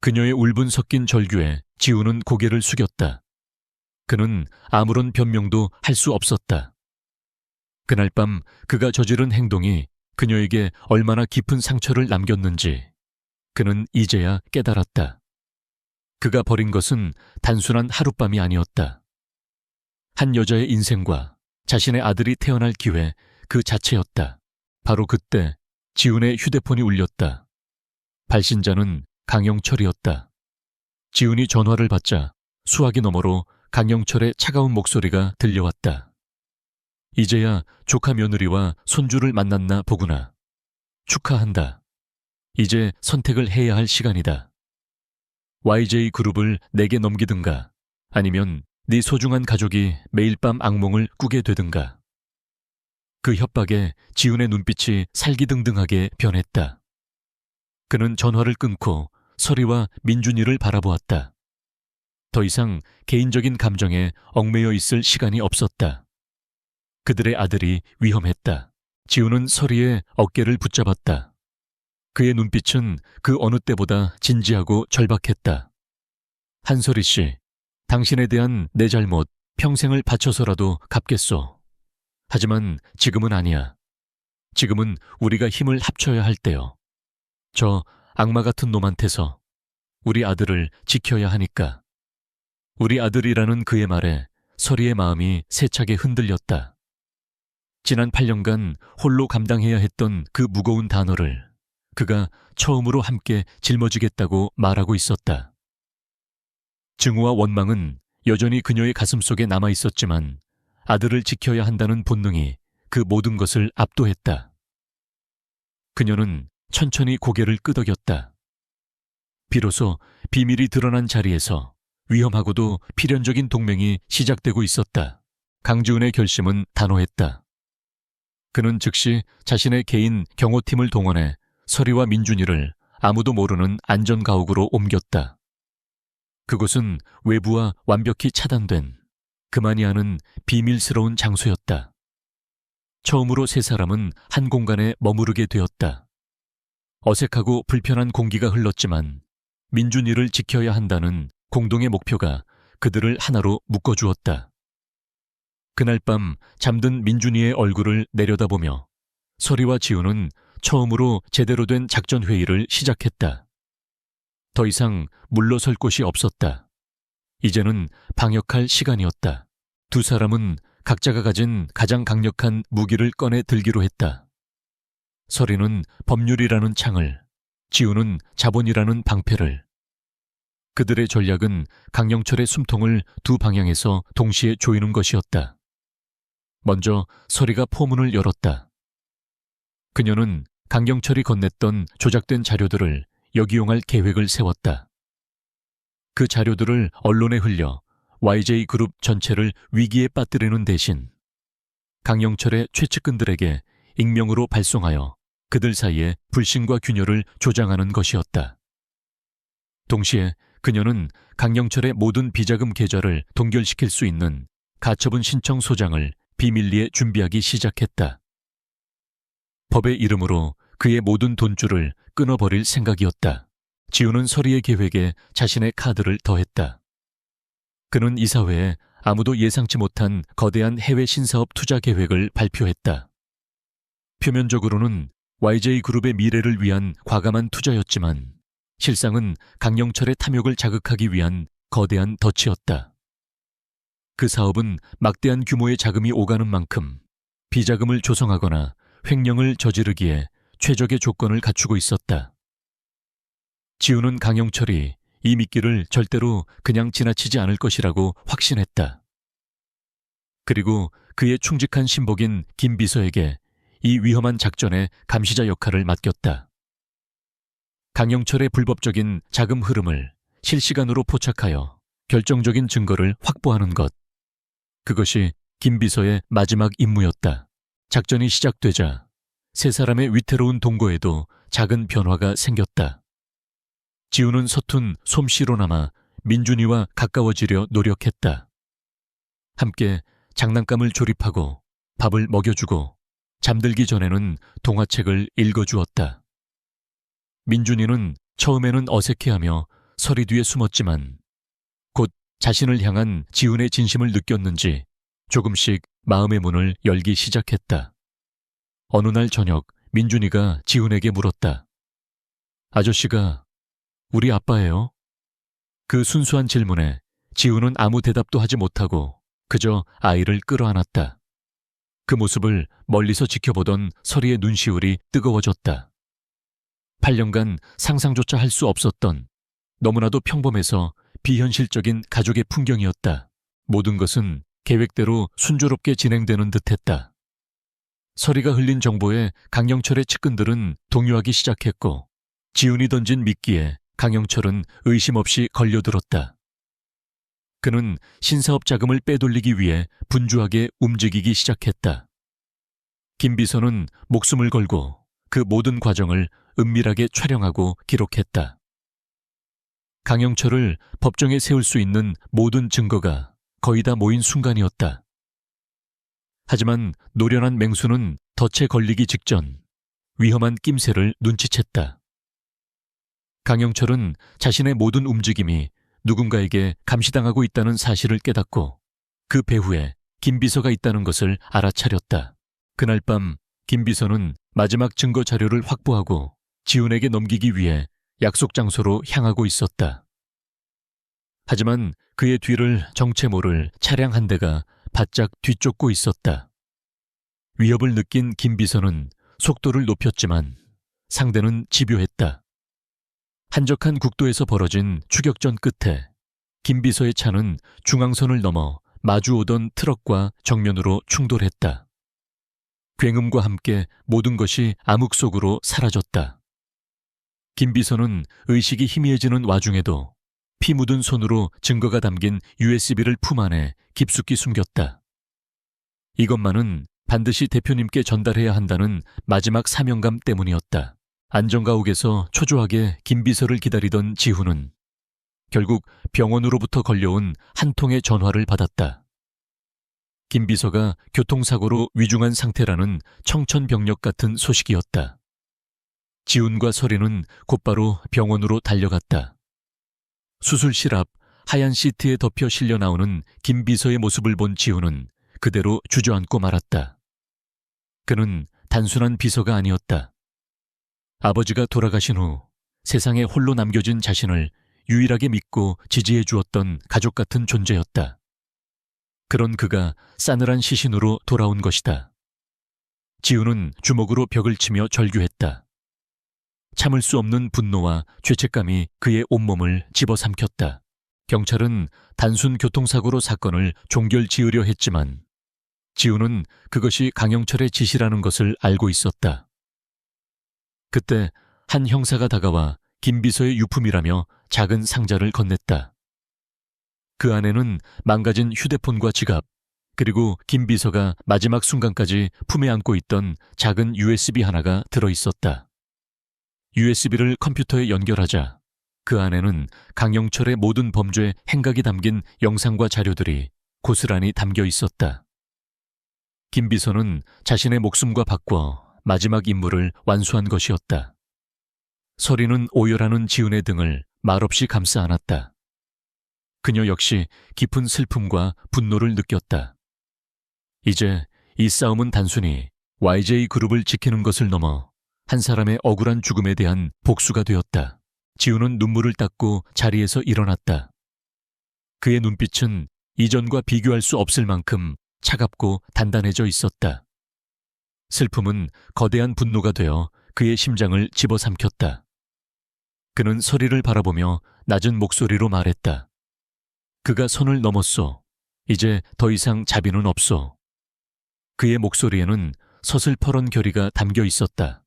Speaker 1: 그녀의 울분 섞인 절규에 지우는 고개를 숙였다. 그는 아무런 변명도 할 수 없었다. 그날 밤 그가 저지른 행동이 그녀에게 얼마나 깊은 상처를 남겼는지 그는 이제야 깨달았다. 그가 벌인 것은 단순한 하룻밤이 아니었다. 한 여자의 인생과 자신의 아들이 태어날 기회 그 자체였다. 바로 그때 지훈의 휴대폰이 울렸다. 발신자는 강영철이었다. 지훈이 전화를 받자 수화기 너머로 강영철의 차가운 목소리가 들려왔다. 이제야 조카 며느리와 손주를 만났나 보구나. 축하한다. 이제 선택을 해야 할 시간이다. YJ그룹을 내게 넘기든가 아니면 네 소중한 가족이 매일 밤 악몽을 꾸게 되든가. 그 협박에 지훈의 눈빛이 살기등등하게 변했다. 그는 전화를 끊고 서리와 민준이를 바라보았다. 더 이상 개인적인 감정에 얽매여 있을 시간이 없었다. 그들의 아들이 위험했다. 지훈은 서리의 어깨를 붙잡았다. 그의 눈빛은 그 어느 때보다 진지하고 절박했다. 한서리 씨, 당신에 대한 내 잘못 평생을 바쳐서라도 갚겠소. 하지만 지금은 아니야. 지금은 우리가 힘을 합쳐야 할 때요. 저 악마 같은 놈한테서 우리 아들을 지켜야 하니까. 우리 아들이라는 그의 말에 서리의 마음이 세차게 흔들렸다. 지난 8년간 홀로 감당해야 했던 그 무거운 단어를 그가 처음으로 함께 짊어지겠다고 말하고 있었다. 증오와 원망은 여전히 그녀의 가슴속에 남아 있었지만 아들을 지켜야 한다는 본능이 그 모든 것을 압도했다. 그녀는 천천히 고개를 끄덕였다. 비로소 비밀이 드러난 자리에서 위험하고도 필연적인 동맹이 시작되고 있었다. 강지훈의 결심은 단호했다. 그는 즉시 자신의 개인 경호팀을 동원해 서리와 민준이를 아무도 모르는 안전가옥으로 옮겼다. 그곳은 외부와 완벽히 차단된 그만이 아는 비밀스러운 장소였다. 처음으로 세 사람은 한 공간에 머무르게 되었다. 어색하고 불편한 공기가 흘렀지만 민준이를 지켜야 한다는 공동의 목표가 그들을 하나로 묶어주었다. 그날 밤 잠든 민준이의 얼굴을 내려다보며 서리와 지훈은 처음으로 제대로 된 작전 회의를 시작했다. 더 이상 물러설 곳이 없었다. 이제는 방역할 시간이었다. 두 사람은 각자가 가진 가장 강력한 무기를 꺼내 들기로 했다. 서리는 법률이라는 창을, 지훈은 자본이라는 방패를. 그들의 전략은 강영철의 숨통을 두 방향에서 동시에 조이는 것이었다. 먼저 서리가 포문을 열었다. 그녀는 강경철이 건넸던 조작된 자료들을 역이용할 계획을 세웠다. 그 자료들을 언론에 흘려 YJ그룹 전체를 위기에 빠뜨리는 대신 강영철의 최측근들에게 익명으로 발송하여 그들 사이에 불신과 균열을 조장하는 것이었다. 동시에 그녀는 강영철의 모든 비자금 계좌를 동결시킬 수 있는 가처분 신청 소장을 비밀리에 준비하기 시작했다. 법의 이름으로 그의 모든 돈줄을 끊어버릴 생각이었다. 지우는 서리의 계획에 자신의 카드를 더했다. 그는 이사회에 아무도 예상치 못한 거대한 해외 신사업 투자 계획을 발표했다. 표면적으로는 YJ그룹의 미래를 위한 과감한 투자였지만 실상은 강영철의 탐욕을 자극하기 위한 거대한 덫이었다. 그 사업은 막대한 규모의 자금이 오가는 만큼 비자금을 조성하거나 횡령을 저지르기에 최적의 조건을 갖추고 있었다. 지우는 강영철이 이 미끼를 절대로 그냥 지나치지 않을 것이라고 확신했다. 그리고 그의 충직한 신복인 김 비서에게 이 위험한 작전의 감시자 역할을 맡겼다. 강영철의 불법적인 자금 흐름을 실시간으로 포착하여 결정적인 증거를 확보하는 것. 그것이 김 비서의 마지막 임무였다. 작전이 시작되자 세 사람의 위태로운 동거에도 작은 변화가 생겼다. 지우는 서툰 솜씨로나마 민준이와 가까워지려 노력했다. 함께 장난감을 조립하고 밥을 먹여주고 잠들기 전에는 동화책을 읽어주었다. 민준이는 처음에는 어색해하며 서리 뒤에 숨었지만 곧 자신을 향한 지훈의 진심을 느꼈는지 조금씩 마음의 문을 열기 시작했다. 어느 날 저녁 민준이가 지훈에게 물었다. 아저씨가 우리 아빠예요? 그 순수한 질문에 지훈은 아무 대답도 하지 못하고 그저 아이를 끌어안았다. 그 모습을 멀리서 지켜보던 서리의 눈시울이 뜨거워졌다. 8년간 상상조차 할 수 없었던 너무나도 평범해서 비현실적인 가족의 풍경이었다. 모든 것은 계획대로 순조롭게 진행되는 듯했다. 서리가 흘린 정보에 강영철의 측근들은 동요하기 시작했고 지훈이 던진 미끼에 강영철은 의심 없이 걸려들었다. 그는 신사업 자금을 빼돌리기 위해 분주하게 움직이기 시작했다. 김 비서는 목숨을 걸고 그 모든 과정을 은밀하게 촬영하고 기록했다. 강영철을 법정에 세울 수 있는 모든 증거가 거의 다 모인 순간이었다. 하지만 노련한 맹수는 덫에 걸리기 직전 위험한 낌새를 눈치챘다. 강영철은 자신의 모든 움직임이 누군가에게 감시당하고 있다는 사실을 깨닫고 그 배후에 김 비서가 있다는 것을 알아차렸다. 그날 밤 김 비서는 마지막 증거 자료를 확보하고 지훈에게 넘기기 위해 약속 장소로 향하고 있었다. 하지만 그의 뒤를 정체 모를 차량 한 대가 바짝 뒤쫓고 있었다. 위협을 느낀 김 비서는 속도를 높였지만 상대는 집요했다. 한적한 국도에서 벌어진 추격전 끝에 김 비서의 차는 중앙선을 넘어 마주오던 트럭과 정면으로 충돌했다. 굉음과 함께 모든 것이 암흑 속으로 사라졌다. 김 비서는 의식이 희미해지는 와중에도 피 묻은 손으로 증거가 담긴 USB를 품 안에 깊숙이 숨겼다. 이것만은 반드시 대표님께 전달해야 한다는 마지막 사명감 때문이었다. 안전가옥에서 초조하게 김 비서를 기다리던 지훈은 결국 병원으로부터 걸려온 한 통의 전화를 받았다. 김 비서가 교통사고로 위중한 상태라는 청천벽력 같은 소식이었다. 지훈과 서리는 곧바로 병원으로 달려갔다. 수술실 앞 하얀 시트에 덮여 실려 나오는 김 비서의 모습을 본 지훈은 그대로 주저앉고 말았다. 그는 단순한 비서가 아니었다. 아버지가 돌아가신 후 세상에 홀로 남겨진 자신을 유일하게 믿고 지지해 주었던 가족 같은 존재였다. 그런 그가 싸늘한 시신으로 돌아온 것이다. 지훈은 주먹으로 벽을 치며 절규했다. 참을 수 없는 분노와 죄책감이 그의 온몸을 집어삼켰다. 경찰은 단순 교통사고로 사건을 종결지으려 했지만 지훈은 그것이 강영철의 짓이라는 것을 알고 있었다. 그때 한 형사가 다가와 김 비서의 유품이라며 작은 상자를 건넸다. 그 안에는 망가진 휴대폰과 지갑, 그리고 김 비서가 마지막 순간까지 품에 안고 있던 작은 USB 하나가 들어있었다. USB를 컴퓨터에 연결하자 그 안에는 강영철의 모든 범죄 행각이 담긴 영상과 자료들이 고스란히 담겨 있었다. 김 비서는 자신의 목숨과 바꿔 마지막 임무를 완수한 것이었다. 서리는 오열하는 지은의 등을 말없이 감싸 안았다. 그녀 역시 깊은 슬픔과 분노를 느꼈다. 이제 이 싸움은 단순히 YJ그룹을 지키는 것을 넘어 한 사람의 억울한 죽음에 대한 복수가 되었다. 지우는 눈물을 닦고 자리에서 일어났다. 그의 눈빛은 이전과 비교할 수 없을 만큼 차갑고 단단해져 있었다. 슬픔은 거대한 분노가 되어 그의 심장을 집어삼켰다. 그는 서리를 바라보며 낮은 목소리로 말했다. 그가 선을 넘었소. 이제 더 이상 자비는 없소. 그의 목소리에는 서슬퍼런 결의가 담겨 있었다.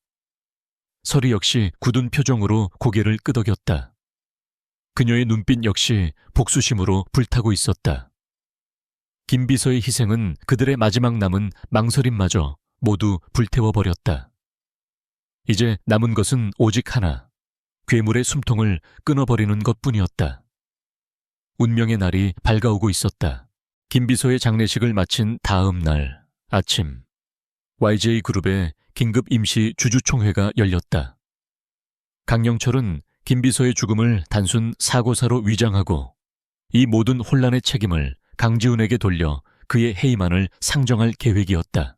Speaker 1: 서리 역시 굳은 표정으로 고개를 끄덕였다. 그녀의 눈빛 역시 복수심으로 불타고 있었다. 김 비서의 희생은 그들의 마지막 남은 망설임마저 모두 불태워버렸다. 이제 남은 것은 오직 하나, 괴물의 숨통을 끊어버리는 것뿐이었다. 운명의 날이 밝아오고 있었다. 김 비서의 장례식을 마친 다음 날 아침, YJ그룹의 긴급 임시 주주총회가 열렸다. 강영철은 김 비서의 죽음을 단순 사고사로 위장하고 이 모든 혼란의 책임을 강지훈에게 돌려 그의 해임안을 상정할 계획이었다.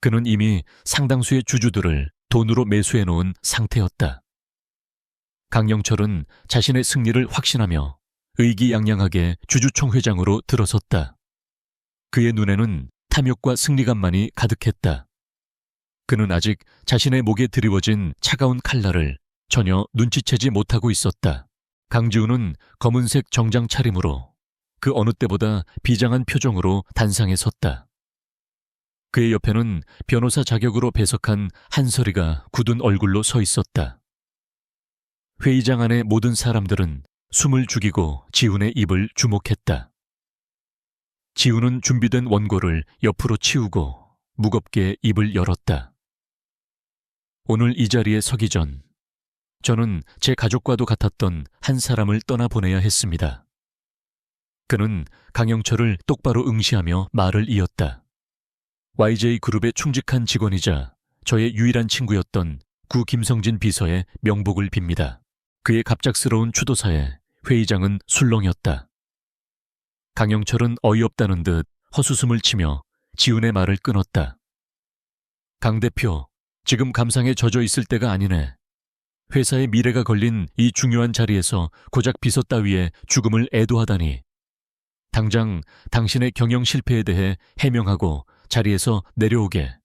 Speaker 1: 그는 이미 상당수의 주주들을 돈으로 매수해놓은 상태였다. 강영철은 자신의 승리를 확신하며 의기양양하게 주주총회장으로 들어섰다. 그의 눈에는 탐욕과 승리감만이 가득했다. 그는 아직 자신의 목에 드리워진 차가운 칼날을 전혀 눈치채지 못하고 있었다. 강지훈은 검은색 정장 차림으로 그 어느 때보다 비장한 표정으로 단상에 섰다. 그의 옆에는 변호사 자격으로 배석한 한설이가 굳은 얼굴로 서 있었다. 회의장 안의 모든 사람들은 숨을 죽이고 지훈의 입을 주목했다. 지훈은 준비된 원고를 옆으로 치우고 무겁게 입을 열었다. 오늘 이 자리에 서기 전 저는 제 가족과도 같았던 한 사람을 떠나보내야 했습니다. 그는 강영철을 똑바로 응시하며 말을 이었다. YJ그룹의 충직한 직원이자 저의 유일한 친구였던 구 김성진 비서의 명복을 빕니다. 그의 갑작스러운 추도사에 회의장은 술렁였다. 강영철은 어이없다는 듯 헛웃음을 치며 지훈의 말을 끊었다. 강 대표, 지금 감상에 젖어 있을 때가 아니네. 회사의 미래가 걸린 이 중요한 자리에서 고작 비서 따위의 죽음을 애도하다니. 당장 당신의 경영 실패에 대해 해명하고 자리에서 내려오게.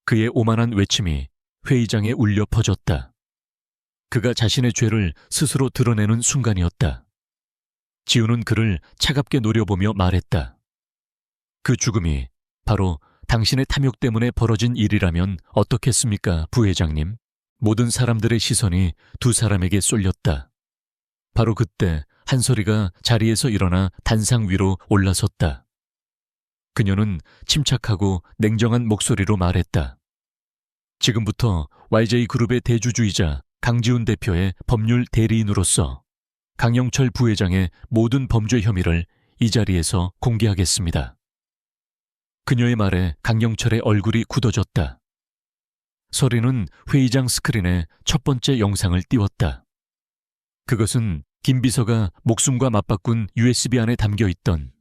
Speaker 1: 그의 오만한 외침이 회의장에 울려 퍼졌다. 그가 자신의 죄를 스스로 드러내는 순간이었다. 지훈은 그를 차갑게 노려보며 말했다. 그 죽음이 바로 당신의 탐욕 때문에 벌어진 일이라면 어떻겠습니까, 부회장님? 모든 사람들의 시선이 두 사람에게 쏠렸다. 바로 그때 한솔이가 자리에서 일어나 단상 위로 올라섰다. 그녀는 침착하고 냉정한 목소리로 말했다. 지금부터 YJ그룹의 대주주이자 강지훈 대표의 법률 대리인으로서 강영철 부회장의 모든 범죄 혐의를 이 자리에서 공개하겠습니다. 그녀의 말에 강영철의 얼굴이 굳어졌다. 서리는 회의장 스크린에 첫 번째 영상을 띄웠다. 그것은 김 비서가 목숨과 맞바꾼 USB 안에 담겨있던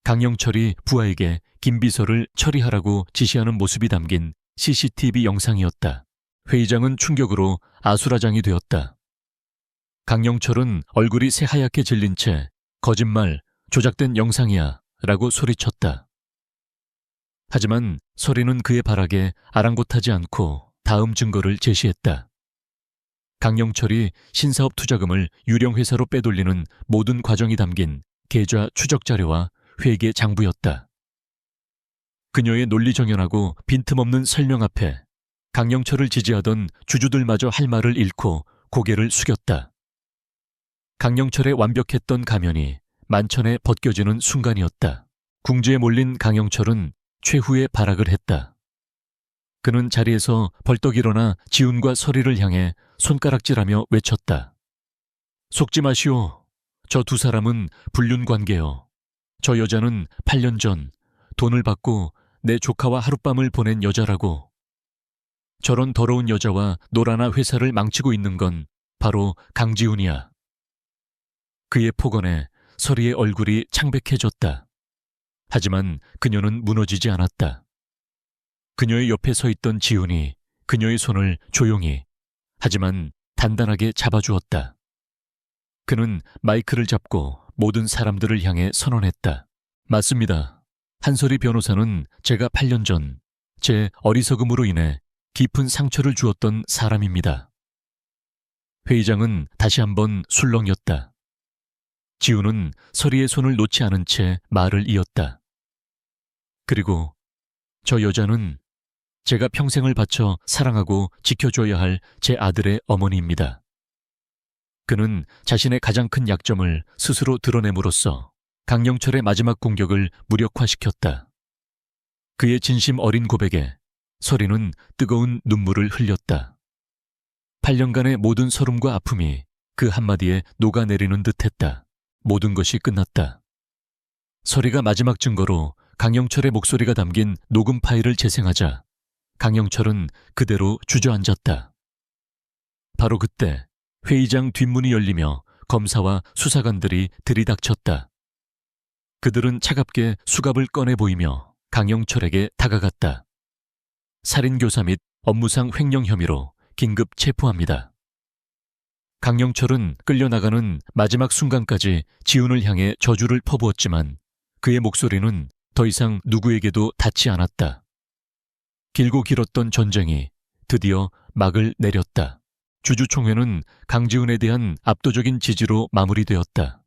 Speaker 1: 강영철이 부하에게 김 비서를 처리하라고 지시하는 모습이 담긴 CCTV 영상이었다. 회의장은 충격으로 아수라장이 되었다. 강영철은 얼굴이 새하얗게 질린 채 거짓말, 조작된 영상이야 라고 소리쳤다. 하지만 서리는 그의 발악에 아랑곳하지 않고 다음 증거를 제시했다. 강영철이 신사업 투자금을 유령회사로 빼돌리는 모든 과정이 담긴 계좌 추적 자료와 회계 장부였다. 그녀의 논리정연하고 빈틈없는 설명 앞에 강영철을 지지하던 주주들마저 할 말을 잃고 고개를 숙였다. 강영철의 완벽했던 가면이 만천에 벗겨지는 순간이었다. 궁지에 몰린 강영철은 최후의 발악을 했다. 그는 자리에서 벌떡 일어나 지훈과 서리를 향해 손가락질하며 외쳤다. 속지 마시오. 저 두 사람은 불륜관계요. 저 여자는 8년 전 돈을 받고 내 조카와 하룻밤을 보낸 여자라고. 저런 더러운 여자와 노라나 회사를 망치고 있는 건 바로 강지훈이야. 그의 폭언에 서리의 얼굴이 창백해졌다. 하지만 그녀는 무너지지 않았다. 그녀의 옆에 서 있던 지훈이 그녀의 손을 조용히, 하지만 단단하게 잡아주었다. 그는 마이크를 잡고 모든 사람들을 향해 선언했다. 맞습니다. 한서리 변호사는 제가 8년 전 제 어리석음으로 인해 깊은 상처를 주었던 사람입니다. 회의장은 다시 한번 술렁였다. 지훈은 서리의 손을 놓지 않은 채 말을 이었다. 그리고 저 여자는 제가 평생을 바쳐 사랑하고 지켜줘야 할 제 아들의 어머니입니다. 그는 자신의 가장 큰 약점을 스스로 드러냄으로써 강영철의 마지막 공격을 무력화시켰다. 그의 진심 어린 고백에 서리는 뜨거운 눈물을 흘렸다. 8년간의 모든 서름과 아픔이 그 한마디에 녹아내리는 듯했다. 모든 것이 끝났다. 서리가 마지막 증거로 강영철의 목소리가 담긴 녹음 파일을 재생하자 강영철은 그대로 주저앉았다. 바로 그때 회의장 뒷문이 열리며 검사와 수사관들이 들이닥쳤다. 그들은 차갑게 수갑을 꺼내 보이며 강영철에게 다가갔다. 살인교사 및 업무상 횡령 혐의로 긴급 체포합니다. 강영철은 끌려나가는 마지막 순간까지 지훈을 향해 저주를 퍼부었지만 그의 목소리는 더 이상 누구에게도 닿지 않았다. 길고 길었던 전쟁이 드디어 막을 내렸다. 주주총회는 강지훈에 대한 압도적인 지지로 마무리되었다.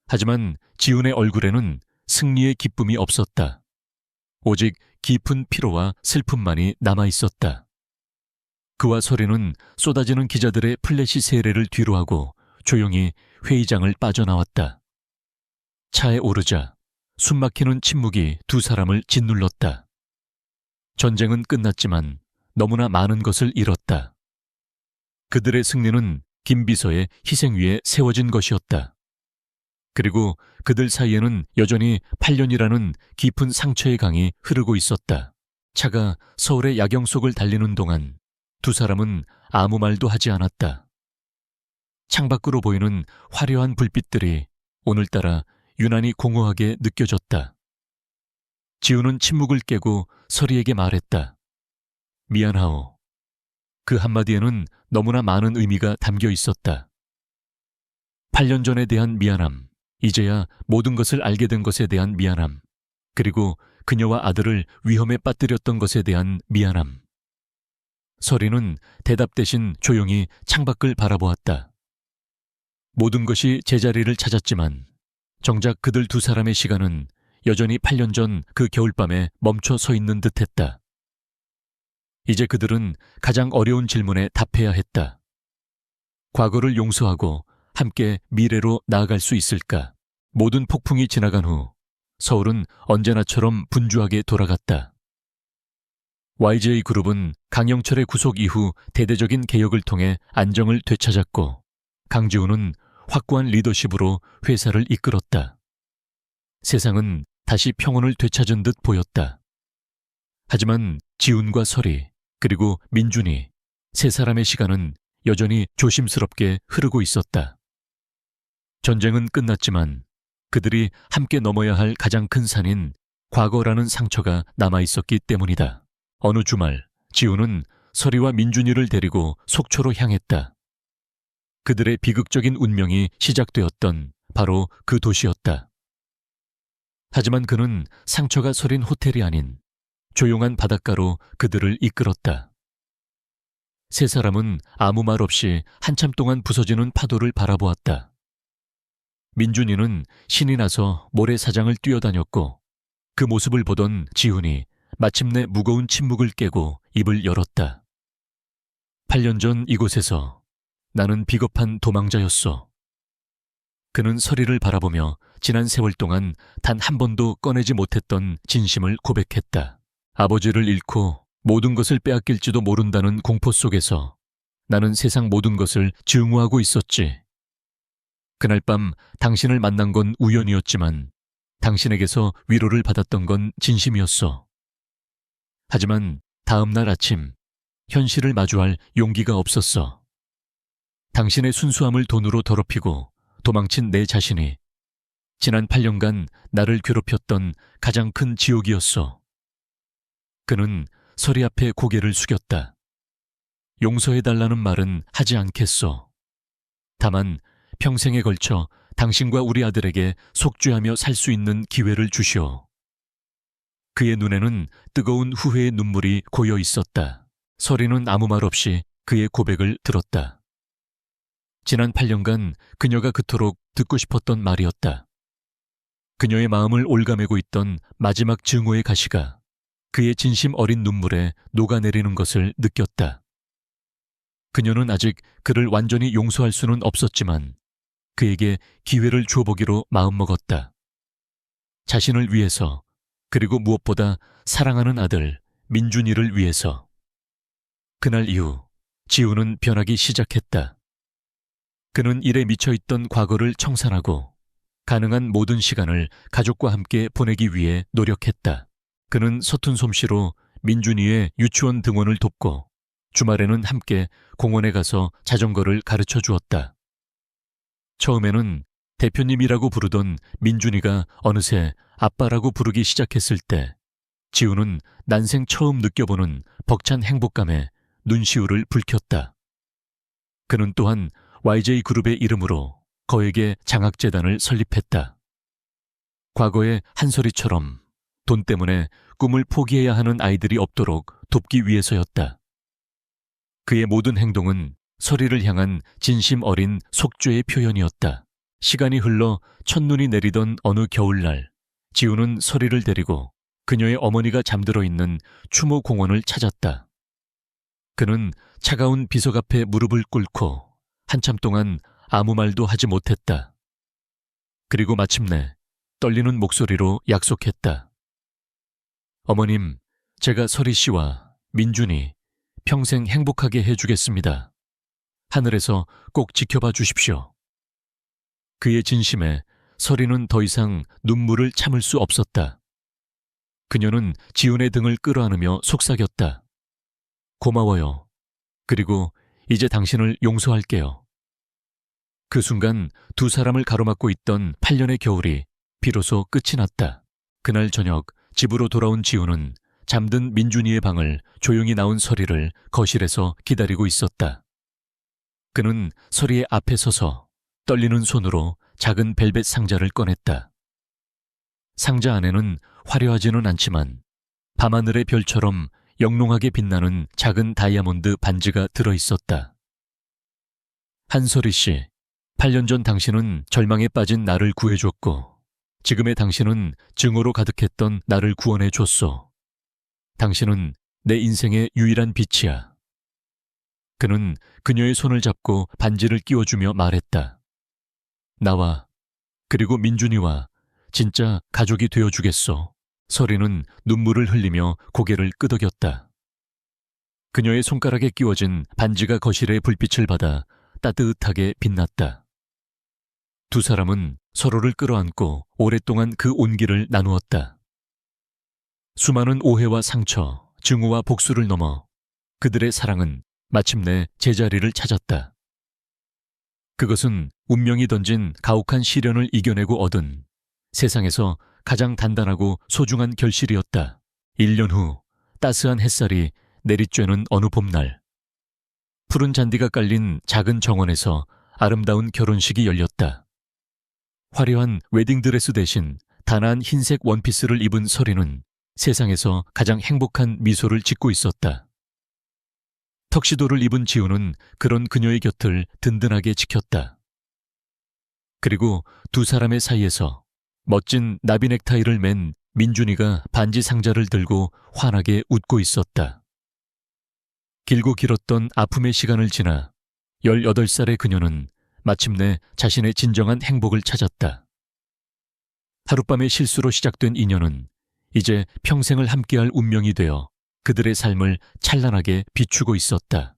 Speaker 1: 하지만 지훈의 얼굴에는 승리의 기쁨이 없었다. 오직 깊은 피로와 슬픔만이 남아있었다. 그와 서리는 쏟아지는 기자들의 플래시 세례를 뒤로하고 조용히 회의장을 빠져나왔다. 차에 오르자 숨막히는 침묵이 두 사람을 짓눌렀다. 전쟁은 끝났지만 너무나 많은 것을 잃었다. 그들의 승리는 김비서의 희생 위에 세워진 것이었다. 그리고 그들 사이에는 여전히 8년이라는 깊은 상처의 강이 흐르고 있었다. 차가 서울의 야경 속을 달리는 동안 두 사람은 아무 말도 하지 않았다. 창밖으로 보이는 화려한 불빛들이 오늘따라 유난히 공허하게 느껴졌다. 지훈은 침묵을 깨고 서리에게 말했다. 미안하오. 그 한마디에는 너무나 많은 의미가 담겨 있었다. 8년 전에 대한 미안함, 이제야 모든 것을 알게 된 것에 대한 미안함, 그리고 그녀와 아들을 위험에 빠뜨렸던 것에 대한 미안함. 서리는 대답 대신 조용히 창밖을 바라보았다. 모든 것이 제자리를 찾았지만 정작 그들 두 사람의 시간은 여전히 8년 전 그 겨울밤에 멈춰 서 있는 듯했다. 이제 그들은 가장 어려운 질문에 답해야 했다. 과거를 용서하고 함께 미래로 나아갈 수 있을까? 모든 폭풍이 지나간 후 서울은 언제나처럼 분주하게 돌아갔다. YJ그룹은 강영철의 구속 이후 대대적인 개혁을 통해 안정을 되찾았고 강지훈은 확고한 리더십으로 회사를 이끌었다. 세상은 다시 평온을 되찾은 듯 보였다. 하지만 지훈과 서리 그리고 민준이 세 사람의 시간은 여전히 조심스럽게 흐르고 있었다. 전쟁은 끝났지만 그들이 함께 넘어야 할 가장 큰 산인 과거라는 상처가 남아있었기 때문이다. 어느 주말 지훈은 서리와 민준이를 데리고 속초로 향했다. 그들의 비극적인 운명이 시작되었던 바로 그 도시였다. 하지만 그는 상처가 서린 호텔이 아닌 조용한 바닷가로 그들을 이끌었다. 세 사람은 아무 말 없이 한참 동안 부서지는 파도를 바라보았다. 민준이는 신이 나서 모래사장을 뛰어다녔고 그 모습을 보던 지훈이 마침내 무거운 침묵을 깨고 입을 열었다. 8년 전 이곳에서 나는 비겁한 도망자였어. 그는 서리를 바라보며 지난 세월 동안 단 한 번도 꺼내지 못했던 진심을 고백했다. 아버지를 잃고 모든 것을 빼앗길지도 모른다는 공포 속에서 나는 세상 모든 것을 증오하고 있었지. 그날 밤 당신을 만난 건 우연이었지만 당신에게서 위로를 받았던 건 진심이었어. 하지만 다음 날 아침 현실을 마주할 용기가 없었어. 당신의 순수함을 돈으로 더럽히고 도망친 내 자신이 지난 8년간 나를 괴롭혔던 가장 큰 지옥이었어. 그는 서리 앞에 고개를 숙였다. 용서해달라는 말은 하지 않겠어. 다만 평생에 걸쳐 당신과 우리 아들에게 속죄하며 살 수 있는 기회를 주시오. 그의 눈에는 뜨거운 후회의 눈물이 고여 있었다. 서리는 아무 말 없이 그의 고백을 들었다. 지난 8년간 그녀가 그토록 듣고 싶었던 말이었다. 그녀의 마음을 올가매고 있던 마지막 증오의 가시가 그의 진심 어린 눈물에 녹아내리는 것을 느꼈다. 그녀는 아직 그를 완전히 용서할 수는 없었지만 그에게 기회를 줘보기로 마음먹었다. 자신을 위해서, 그리고 무엇보다 사랑하는 아들 민준이를 위해서. 그날 이후 지우는 변하기 시작했다. 그는 일에 미쳐있던 과거를 청산하고 가능한 모든 시간을 가족과 함께 보내기 위해 노력했다. 그는 서툰 솜씨로 민준이의 유치원 등원을 돕고 주말에는 함께 공원에 가서 자전거를 가르쳐 주었다. 처음에는 대표님이라고 부르던 민준이가 어느새 아빠라고 부르기 시작했을 때 지우는 난생 처음 느껴보는 벅찬 행복감에 눈시울을 붉혔다. 그는 또한 YJ그룹의 이름으로 거액의 장학재단을 설립했다. 과거의 한솔이처럼 돈 때문에 꿈을 포기해야 하는 아이들이 없도록 돕기 위해서였다. 그의 모든 행동은 서리를 향한 진심 어린 속죄의 표현이었다. 시간이 흘러 첫눈이 내리던 어느 겨울날, 지우는 서리를 데리고 그녀의 어머니가 잠들어 있는 추모 공원을 찾았다. 그는 차가운 비석 앞에 무릎을 꿇고 한참 동안 아무 말도 하지 못했다. 그리고 마침내 떨리는 목소리로 약속했다. 어머님, 제가 서리 씨와 민준이 평생 행복하게 해주겠습니다. 하늘에서 꼭 지켜봐 주십시오. 그의 진심에 서리는 더 이상 눈물을 참을 수 없었다. 그녀는 지훈의 등을 끌어안으며 속삭였다. 고마워요. 그리고 이제 당신을 용서할게요. 그 순간 두 사람을 가로막고 있던 8년의 겨울이 비로소 끝이 났다. 그날 저녁 집으로 돌아온 지훈은 잠든 민준이의 방을 조용히 나온 서리를 거실에서 기다리고 있었다. 그는 서리의 앞에 서서 떨리는 손으로 작은 벨벳 상자를 꺼냈다. 상자 안에는 화려하지는 않지만 밤하늘의 별처럼 영롱하게 빛나는 작은 다이아몬드 반지가 들어있었다. 한서리 씨, 8년 전 당신은 절망에 빠진 나를 구해줬고 지금의 당신은 증오로 가득했던 나를 구원해 줬소. 당신은 내 인생의 유일한 빛이야. 그는 그녀의 손을 잡고 반지를 끼워주며 말했다. 나와, 그리고 민준이와 진짜 가족이 되어주겠소. 서리는 눈물을 흘리며 고개를 끄덕였다. 그녀의 손가락에 끼워진 반지가 거실의 불빛을 받아 따뜻하게 빛났다. 두 사람은 서로를 끌어안고 오랫동안 그 온기를 나누었다. 수많은 오해와 상처, 증오와 복수를 넘어 그들의 사랑은 마침내 제자리를 찾았다. 그것은 운명이 던진 가혹한 시련을 이겨내고 얻은 세상에서 가장 단단하고 소중한 결실이었다. 1년 후 따스한 햇살이 내리쬐는 어느 봄날, 푸른 잔디가 깔린 작은 정원에서 아름다운 결혼식이 열렸다. 화려한 웨딩드레스 대신 단아한 흰색 원피스를 입은 서리는 세상에서 가장 행복한 미소를 짓고 있었다. 턱시도를 입은 지우는 그런 그녀의 곁을 든든하게 지켰다. 그리고 두 사람의 사이에서 멋진 나비 넥타이를 맨 민준이가 반지 상자를 들고 환하게 웃고 있었다. 길고 길었던 아픔의 시간을 지나 18살의 그녀는 마침내 자신의 진정한 행복을 찾았다. 하룻밤의 실수로 시작된 인연은 이제 평생을 함께할 운명이 되어 그들의 삶을 찬란하게 비추고 있었다.